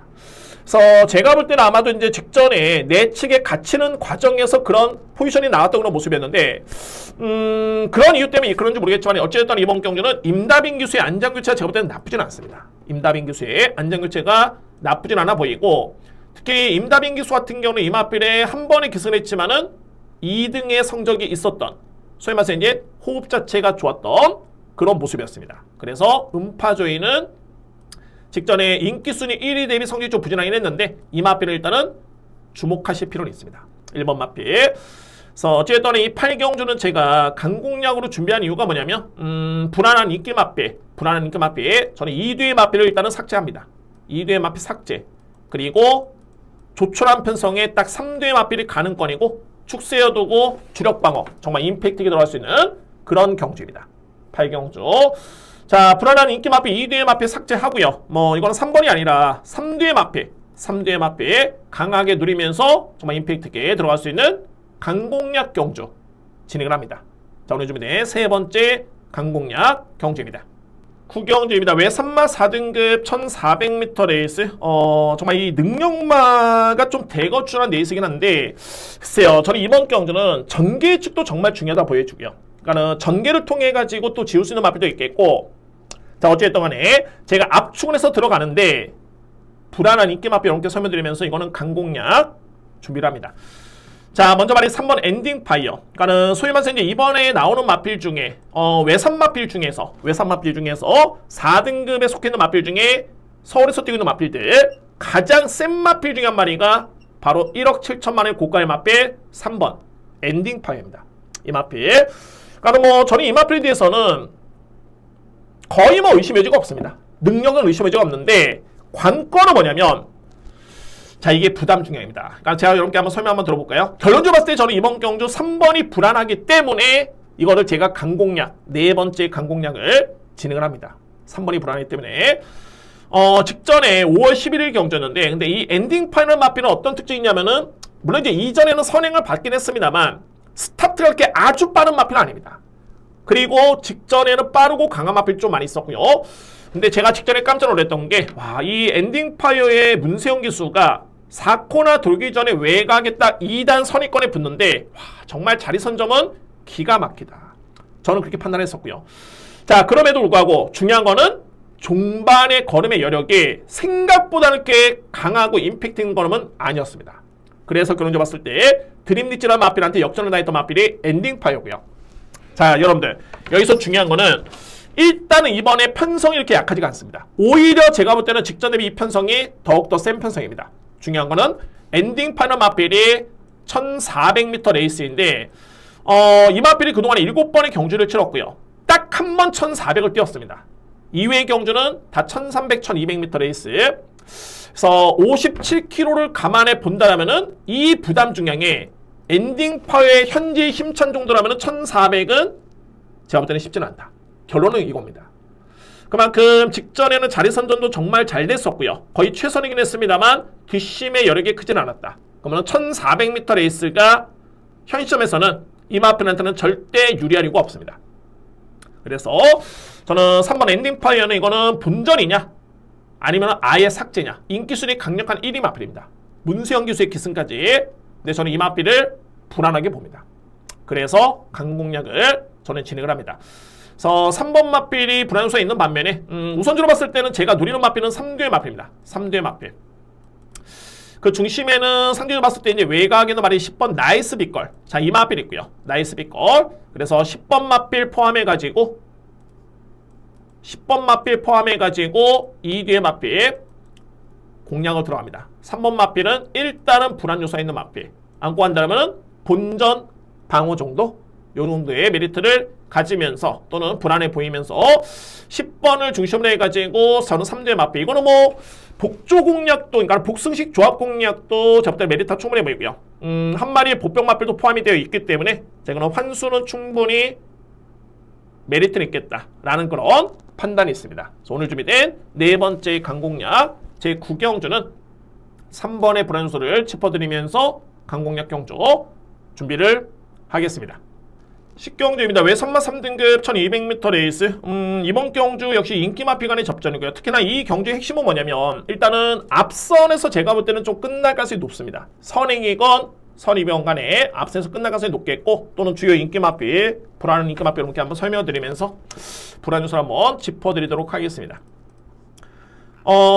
그래서 제가 볼 때는 아마도 이제 직전에 내측에 갇히는 과정에서 그런 포지션이 나왔던 그런 모습이었는데, 그런 이유 때문에 그런지 모르겠지만 어쨌든 이번 경주는 임다빈 기수의 안장교체가 제가 볼 때는 나쁘진 않습니다. 임다빈 기수의 안장교체가 나쁘진 않아 보이고, 특히 임다빈 기수 같은 경우는 이마필에 한 번에 기승을 했지만은 2등의 성적이 있었던, 소위 말해서 이제 호흡 자체가 좋았던 그런 모습이었습니다. 그래서 음파조이는 직전에 인기순위 1위 대비 성적이 좀 부진하긴 했는데 이 마필을 일단은 주목하실 필요는 있습니다. 1번 마필. 그래서 어쨌든 이 8경주는 제가 강공략으로 준비한 이유가 뭐냐면 불안한 인기 마필, 저는 2뒤의 마필을 일단은 삭제합니다. 2뒤의 마필 삭제. 그리고 조촐한 편성에 딱 3뒤의 마필이 가능권이고 축세여두고 주력 방어, 정말 임팩트가 들어갈 수 있는 그런 경주입니다. 8경주. 자, 불안한 인기 마필 2뒤의 마필 삭제하고요. 이거는 3번이 아니라 3뒤의 마필 강하게 누리면서 정말 임팩트 있게 들어갈 수 있는 강공략 경주 진행을 합니다. 자, 오늘 준비된 세 번째 강공략 경주입니다. 구경주입니다. 외산마 4등급 1400m 레이스. 정말 이 능력마가 좀 대거출한 레이스긴 한데, 글쎄요, 저는 이번 경주는 전개 측도 정말 중요하다 보여주고요. 그러니까는 전개를 통해 가지고 또 지울 수 있는 마필도 있겠고, 자, 어쨌든 간에 제가 압축을 해서 들어가는데 불안한 인기 마필 여러분께 설명드리면서 이거는 강공략 준비를 합니다. 자, 먼저 말이 3번 엔딩 파이어. 그러니까는 소위 말해서 이제 이번에 나오는 마필 중에 외산 마필 중에서 4등급에 속해 있는 마필 중에 서울에서 뛰고 있는 마필들 가장 센 마필 중에 한 마리가 바로 1억 7천만 원의 고가의 마필 3번 엔딩 파이어입니다. 이 마필. 그러니까 뭐 저는 이 마필에 대해서는 거의 뭐 의심의 여지가 없습니다. 능력은 의심의 여지가 없는데 관건은 뭐냐면, 자, 이게 부담 중량입니다. 그러니까 제가 여러분께 한번 설명 한번 들어볼까요? 결론적으로 봤을 때 저는 이번 경주 3번이 불안하기 때문에 이거를 제가 강공략, 네 번째 강공략을 진행을 합니다. 3번이 불안하기 때문에. 직전에 5월 11일 경주였는데, 근데 이 엔딩 파이널 마필은 어떤 특징이 있냐면은, 물론 이제 이전에는 선행을 받긴 했습니다만, 스타트가 그렇게 아주 빠른 마필은 아닙니다. 그리고 직전에는 빠르고 강한 마필 좀 많이 있었고요. 근데 제가 직전에 깜짝 놀랐던 게, 와, 이 엔딩 파이어의 문세영 기수가 4코나 돌기 전에 외곽에 딱 2단 선입권에 붙는데, 와, 정말 자리 선점은 기가 막히다. 저는 그렇게 판단했었고요. 자, 그럼에도 불구하고 중요한 거는 종반의 걸음의 여력이 생각보다는 꽤 강하고 임팩트 있는 걸음은 아니었습니다. 그래서 결론적으로 봤을 때 드림리치라는 마필한테 역전을 당했던 마필이 엔딩 파이어고요. 자, 여러분들, 여기서 중요한 거는 일단은 이번에 편성이 이렇게 약하지가 않습니다. 오히려 제가 볼 때는 직전 대비 이 편성이 더욱더 센 편성입니다. 중요한 거는 엔딩 파이널 마필이 1400m 레이스인데, 이 마필이 그동안에 7번의 경주를 치렀고요. 딱 한 번 1400을 뛰었습니다. 이외의 경주는 다 1300, 1200m 레이스. 그래서 57km를 감안해 본다면은 이 부담 중량에 엔딩 파이어의 현재 힘찬 정도라면은 1400은 제가 볼 때는 쉽지는 않다. 결론은 이겁니다. 그만큼 직전에는 자리 선전도 정말 잘 됐었고요. 거의 최선이긴 했습니다만 뒷심의 여력이 크진 않았다. 그러면 1400m 레이스가 현 시점에서는 이 마필한테는 절대 유리할 이유가 없습니다. 그래서 저는 3번 엔딩 파이어는 이거는 본전이냐 아니면 아예 삭제냐, 인기순위 강력한 1위 마필입니다. 문세영 기수의 기승까지. 근데 저는 이 마필을 불안하게 봅니다. 그래서 강공략을 저는 진행을 합니다. 그래서 3번 마필이 불안 요소가 있는 반면에 우선적으로 봤을 때는 제가 노리는 마필은 3듀의 마필입니다. 3듀의 마필. 그 중심에는 상대적으로 봤을 때 이제 외곽에는 말이 10번 나이스 빅걸. 자, 이 마필 있고요. 나이스 빅걸. 그래서 10번 마필 포함해가지고 10번 마필 포함해가지고 2듀의 마필 공략을 들어갑니다. 3번 마필은 일단은 불안 요소가 있는 마필. 안고 한다면 본전 방어 정도? 요 정도의 메리트를 가지면서 또는 불안해 보이면서 10번을 중심으로 해가지고 저는 3대 마필. 이거는 뭐 복조 공략도, 그러니까 복승식 조합 공략도 저부터 메리트가 충분해 보이고요. 한 마리의 보병 마필도 포함이 되어 있기 때문에 제가 환수는 충분히 메리트는 있겠다라는 그런 판단이 있습니다. 그래서 오늘 준비된 네 번째 강공략 제 9경주는 3번의 불안 요소를 짚어드리면서 강공략 경주 준비를 하겠습니다. 10경주입니다. 외산마 3등급 1200m 레이스. 이번 경주 역시 인기 마필 간의 접전이고요. 특히나 이 경주의 핵심은 뭐냐면 일단은 앞선에서 제가 볼 때는 좀 끝날 가능성이 높습니다. 선행이건 선입이건 간에 앞선에서 끝날 가능성이 높겠고, 또는 주요 인기 마필, 불안한 인기 마필 이렇게 한번 설명드리면서 불안 요소를 한번 짚어드리도록 하겠습니다.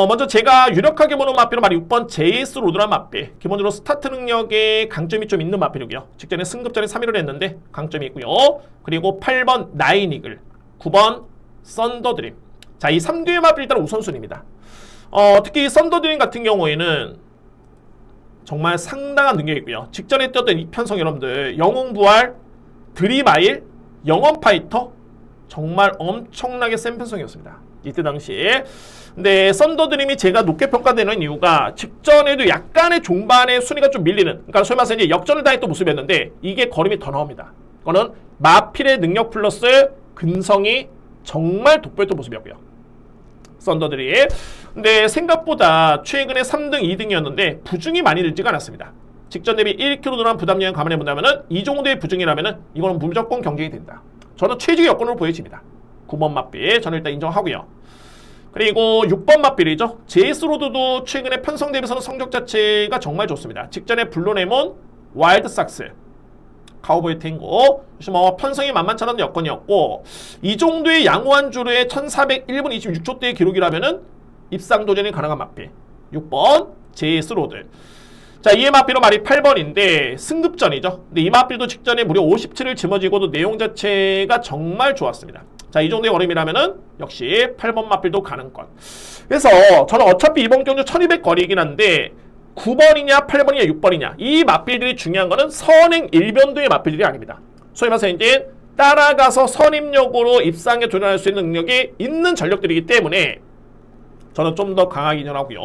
먼저 제가 유력하게 보는 마필은 바로 6번 JS 로드란 마필. 기본적으로 스타트 능력에 강점이 좀 있는 마필이고요. 직전에 승급전에 3위를 했는데 강점이 있고요. 그리고 8번 나인이글, 9번 썬더드림. 자, 이 3뒤의 마필 일단 우선순위입니다. 특히 썬더드림 같은 경우에는 정말 상당한 능력이 있고요. 직전에 뛰었던 이 편성 여러분들, 영웅부활, 드리마일, 영원파이터, 정말 엄청나게 센 편성이었습니다. 이때 당시에. 근데 썬더드림이 제가 높게 평가되는 이유가 직전에도 약간의 종반의 순위가 좀 밀리는, 그러니까 소위 말해서 이제 역전을 당했던 모습이었는데 이게 걸음이 더 나옵니다. 이거는 마필의 능력 플러스 근성이 정말 돋보였던 모습이었고요. 썬더드림. 근데 생각보다 최근에 3등, 2등이었는데 부중이 많이 늘지가 않았습니다. 직전 대비 1kg 늘어난 부담량을 감안해 본다면은 이 정도의 부중이라면은 이거는 무조건 경쟁이 된다. 저는 최적의 여건으로 보여집니다. 9번 맞빌 저는 일단 인정하고요. 그리고 6번 맞빌이죠. 제이스로드도 최근에 편성 대비해서는 성적 자체가 정말 좋습니다. 직전에 블루레몬, 와일드삭스, 카우보이 탱고, 뭐 편성이 만만치 않은 여건이었고, 이 정도의 양호한 주루에 1401분 26초대의 기록이라면은 입상 도전이 가능한 맞빌. 6번 제이스로드. 자, 이의 맞빌은 말이 8번인데 승급전이죠. 근데 이 맞빌도 직전에 무려 57을 짊어지고도 내용 자체가 정말 좋았습니다. 자, 이 정도의 어림이라면은 역시 8번 맞빌도 가능권. 그래서 저는 어차피 이번 경주 1200 거리이긴 한데 9번이냐 8번이냐 6번이냐 이 맞빌들이 중요한 거는 선행 일변도의 맞빌들이 아닙니다. 소위 말해서 이제 따라가서 선임력으로 입상에 도전할 수 있는 능력이 있는 전력들이기 때문에 저는 좀 더 강하게 인정하고요.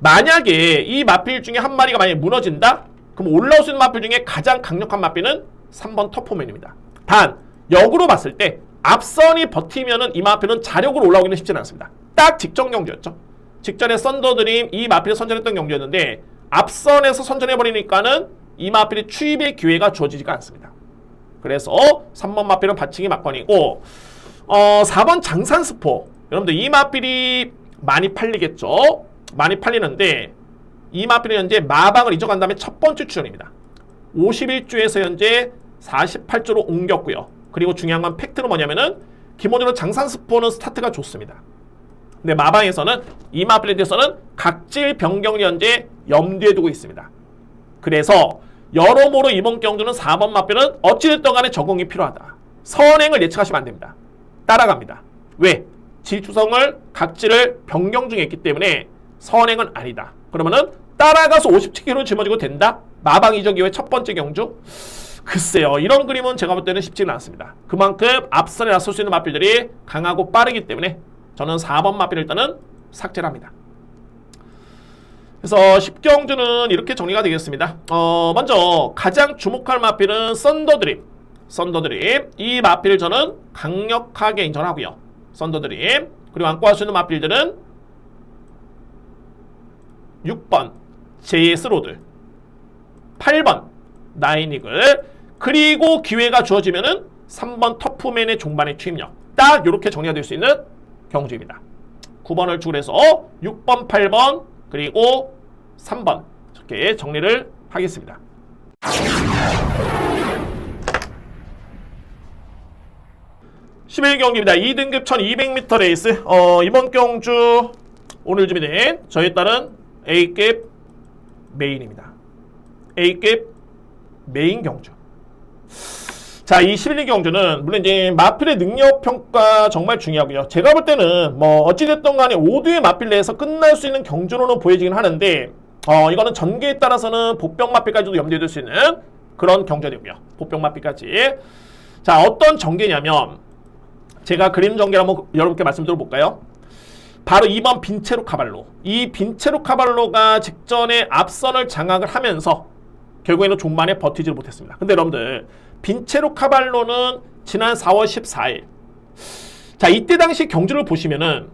만약에 이 맞빌 중에 한 마리가 만약에 무너진다? 그럼 올라올 수 있는 맞빌 중에 가장 강력한 맞빌은 3번 터포맨입니다. 단 역으로 봤을 때 앞선이 버티면은 이 맞빌은 자력으로 올라오기는 쉽지는 않습니다. 딱 직전 경주였죠. 직전에 썬더드림 이 맞빌을 선전했던 경주였는데 앞선에서 선전해버리니까는 이 맞빌이 추입의 기회가 주어지지가 않습니다. 그래서 3번 맞빌은 받치기 막건이고 4번 장산스포 여러분들 이 맞빌이 많이 팔리겠죠. 많이 팔리는데 이 맞빌은 현재 마방을 잊어간 다음에 첫 번째 출전입니다. 51주에서 현재 48주로 옮겼고요. 그리고 중요한 건 팩트는 뭐냐면은 기본적으로 장산스포는 스타트가 좋습니다. 근데 마방에서는 이 맞빌에 대해서는 각질 변경을 현재 염두에 두고 있습니다. 그래서 여러모로 이번 경주는 4번 맞빌은 어찌됐든 간에 적응이 필요하다. 선행을 예측하시면 안 됩니다. 따라갑니다. 왜? 질주성을 각질을 변경 중에 있기 때문에 선행은 아니다. 그러면은 따라가서 57kg 짊어지고 된다? 마방 이적 이후에 첫 번째 경주? 글쎄요. 이런 그림은 제가 볼 때는 쉽지는 않습니다. 그만큼 앞선에 나설 수 있는 맞빌들이 강하고 빠르기 때문에 저는 4번 맞빌을 일단은 삭제를 합니다. 그래서 10경주는 이렇게 정리가 되겠습니다. 먼저 가장 주목할 맞빌은 썬더드림. 이 맞빌을 저는 강력하게 인정하고요. 썬더드림. 그리고 안고 할 수 있는 맞빌들은 6번 제이스로드, 8번 나인이글, 그리고 기회가 주어지면은 3번 터프맨의 종반의 취임력. 딱 이렇게 정리가 될 수 있는 경주입니다. 9번을 줄여서 6번, 8번, 그리고 3번 이렇게 정리를 하겠습니다. (11경기입니다) 2등급 1200m 레이스. 이번 경주 오늘 준비된 저에 따른 A급 메인입니다. A급 메인 경주. 자, 이 11위 경주는 물론 이제 마필의 능력 평가 정말 중요하고요. 제가 볼 때는 뭐 어찌됐든 간에 5두의 마필 내에서 끝날 수 있는 경주로는 보여지긴 하는데 이거는 전개에 따라서는 복병 마필까지도 염두에 둘 수 있는 그런 경주되고요. 복병 마필까지. 자, 어떤 전개냐면 제가 그림 전개를 한번 여러분께 말씀드려 볼까요? 바로 2번 빈체로 카발로. 이 빈체로 카발로가 직전에 앞선을 장악을 하면서 결국에는 종반에 버티지를 못했습니다. 근데 여러분들 빈체로 카발로는 지난 4월 14일 자, 이때 당시 경주를 보시면은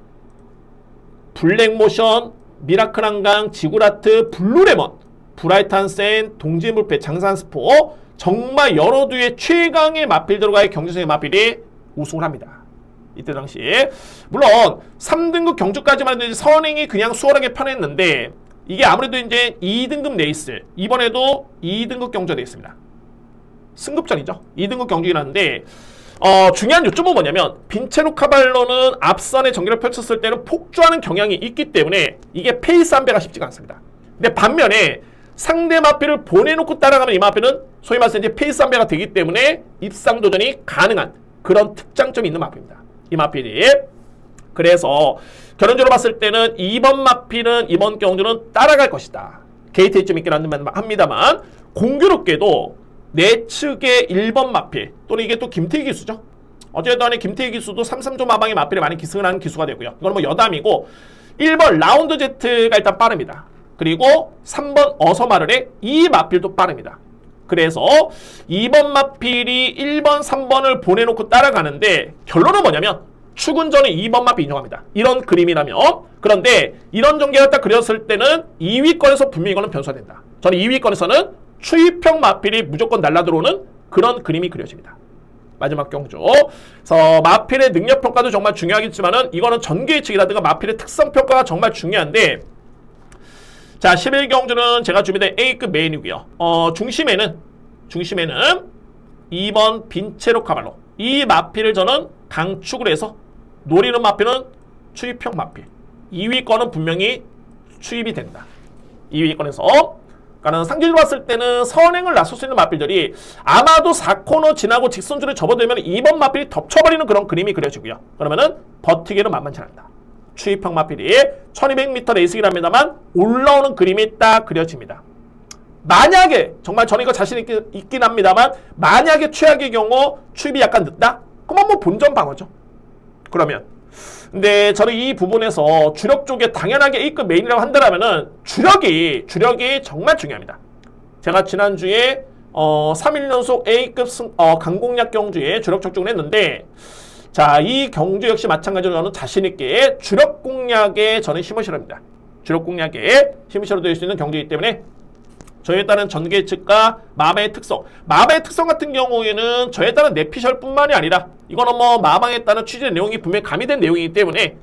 블랙모션, 미라클 한강, 지구라트, 블루레몬, 브라이탄센, 동지물패, 장산스포 정말 여러 두의 최강의 마필들과의 경주성의 마필이 우승을 합니다. 이때 당시에 물론 3등급 경주까지만 해도 선행이 그냥 수월하게 편했는데 이게 아무래도 이제 2등급 레이스 이번에도 2등급 경주가 되겠습니다. 승급전이죠. 2등급 경주긴 한데 중요한 요점은 뭐냐면 빈체로 카발로는 앞선의 전개를 펼쳤을 때는 폭주하는 경향이 있기 때문에 이게 페이스 한 배가 쉽지가 않습니다. 근데 반면에 상대 마필을 보내놓고 따라가면 이 마필은 소위 말해서 이제 페이스 한 배가 되기 때문에 입상 도전이 가능한 그런 특장점이 있는 마필입니다. 이 마필이. 그래서 결론적으로 봤을 때는 2번 마필은 이번 경주는 따라갈 것이다. 게이트에 좀 있긴 합니다만 공교롭게도 내 측의 1번 마필 또는 이게 또 김태희 기수죠. 어쨌든 간에 김태희 기수도 3.3조 마방의 마필에 많이 기승을 하는 기수가 되고요. 이건 뭐 여담이고 1번 라운드 Z가 일단 빠릅니다. 그리고 3번 어서마르의 이 마필도 빠릅니다. 그래서 2번 마필이 1번, 3번을 보내놓고 따라가는데 결론은 뭐냐면 출근 전에 2번 마필 인정합니다. 이런 그림이라면. 그런데 이런 전개가 딱 그렸을 때는 2위권에서 분명히 이거는 변수가 된다. 저는 2위권에서는 추입형 마필이 무조건 날라들어오는 그런 그림이 그려집니다. 마지막 경주. 그래서 마필의 능력 평가도 정말 중요하겠지만은 이거는 전개 예측이라든가 마필의 특성 평가가 정말 중요한데, 자 11경주는 제가 준비된 A급 메인이고요. 중심에는 2번 빈체로 카발로, 이 마필을 저는 강축을 해서 노리는 마필은 추입형 마필. 2위 거는 분명히 추입이 된다. 2위 권에서. 그러니까 상징으로 봤을 때는 선행을 나설 수 있는 마필들이 아마도 4코너 지나고 직선줄을 접어들면 2번 마필이 덮쳐버리는 그런 그림이 그려지고요. 그러면은 버티기는 만만치 않다. 추입형 마필이 1200m 레이스긴 합니다만 올라오는 그림이 딱 그려집니다. 만약에 정말 저는 이거 자신 있긴 합니다만 만약에 최악의 경우 추입이 약간 늦다? 그러면 뭐 본전 방어죠. 그러면 근데 저는 이 부분에서 주력 쪽에 당연하게 A급 메인이라고 한다면은 주력이 정말 중요합니다. 제가 지난주에 3일 연속 A급 강공략 경주에 주력 적중을 했는데, 자, 이 경주 역시 마찬가지로 저는 자신있게 주력 공략에 저는 힘을 실어합니다. 주력 공략에 힘을 실어드릴 수 있는 경주이기 때문에 저에 따른 전개 예측과 마방의 특성. 마방의 특성 같은 경우에는 저에 따른 내피셜뿐만이 아니라 이거는 뭐 마방에 따른 취지의 내용이 분명히 가미된 내용이기 때문에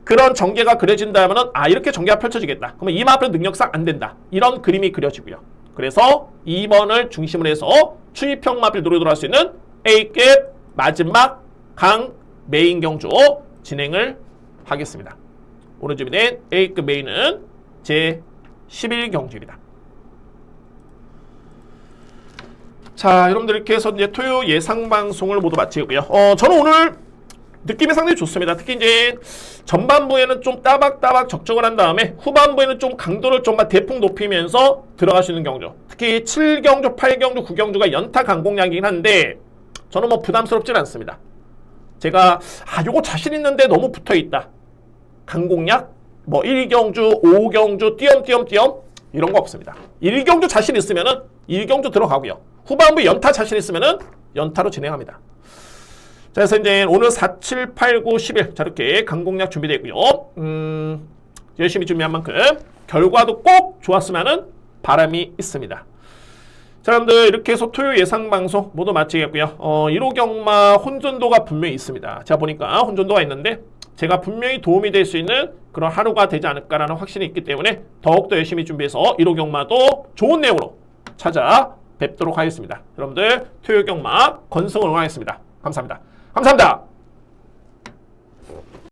그런 전개가 그려진다면은 이렇게 전개가 펼쳐지겠다. 그러면 이 마필은 능력상 안 된다. 이런 그림이 그려지고요. 그래서 2번을 중심으로 해서 추입형 마필 노리도록 할 수 있는 A급 마지막 강 메인 경주 진행을 하겠습니다. 오늘 준비된 A급 메인은 제 11경주입니다. 자, 여러분들 이렇게 해서 이제 토요 예상 방송을 모두 마치고요. 저는 오늘 느낌이 상당히 좋습니다. 특히 이제 전반부에는 좀 따박따박 적적을 한 다음에 후반부에는 좀 강도를 좀 대폭 높이면서 들어갈 수 있는 경주. 특히 7경주, 8경주, 9경주가 연타 강공략이긴 한데 저는 뭐 부담스럽진 않습니다. 제가 요거 자신 있는데 너무 붙어 있다. 강공략 뭐 1경주, 5경주, 띄엄 이런 거 없습니다. 1경주 자신 있으면은 1경주 들어가고요. 후반부 연타 자신 있으면은 연타로 진행합니다. 자, 그래서 이제 오늘 4, 7, 8, 9, 11 자, 이렇게 강공략 준비되고요. 열심히 준비한 만큼 결과도 꼭 좋았으면은 바람이 있습니다. 자, 여러분들 이렇게 해서 토요 예상 방송 모두 마치겠고요. 1호 경마 혼전도가 분명히 있습니다. 제가 보니까 혼전도가 있는데 제가 분명히 도움이 될 수 있는 그런 하루가 되지 않을까라는 확신이 있기 때문에 더욱더 열심히 준비해서 1호 경마도 좋은 내용으로 찾아뵙도록 하겠습니다. 여러분들 토요 경마 건승을 응원하겠습니다. 감사합니다. 감사합니다.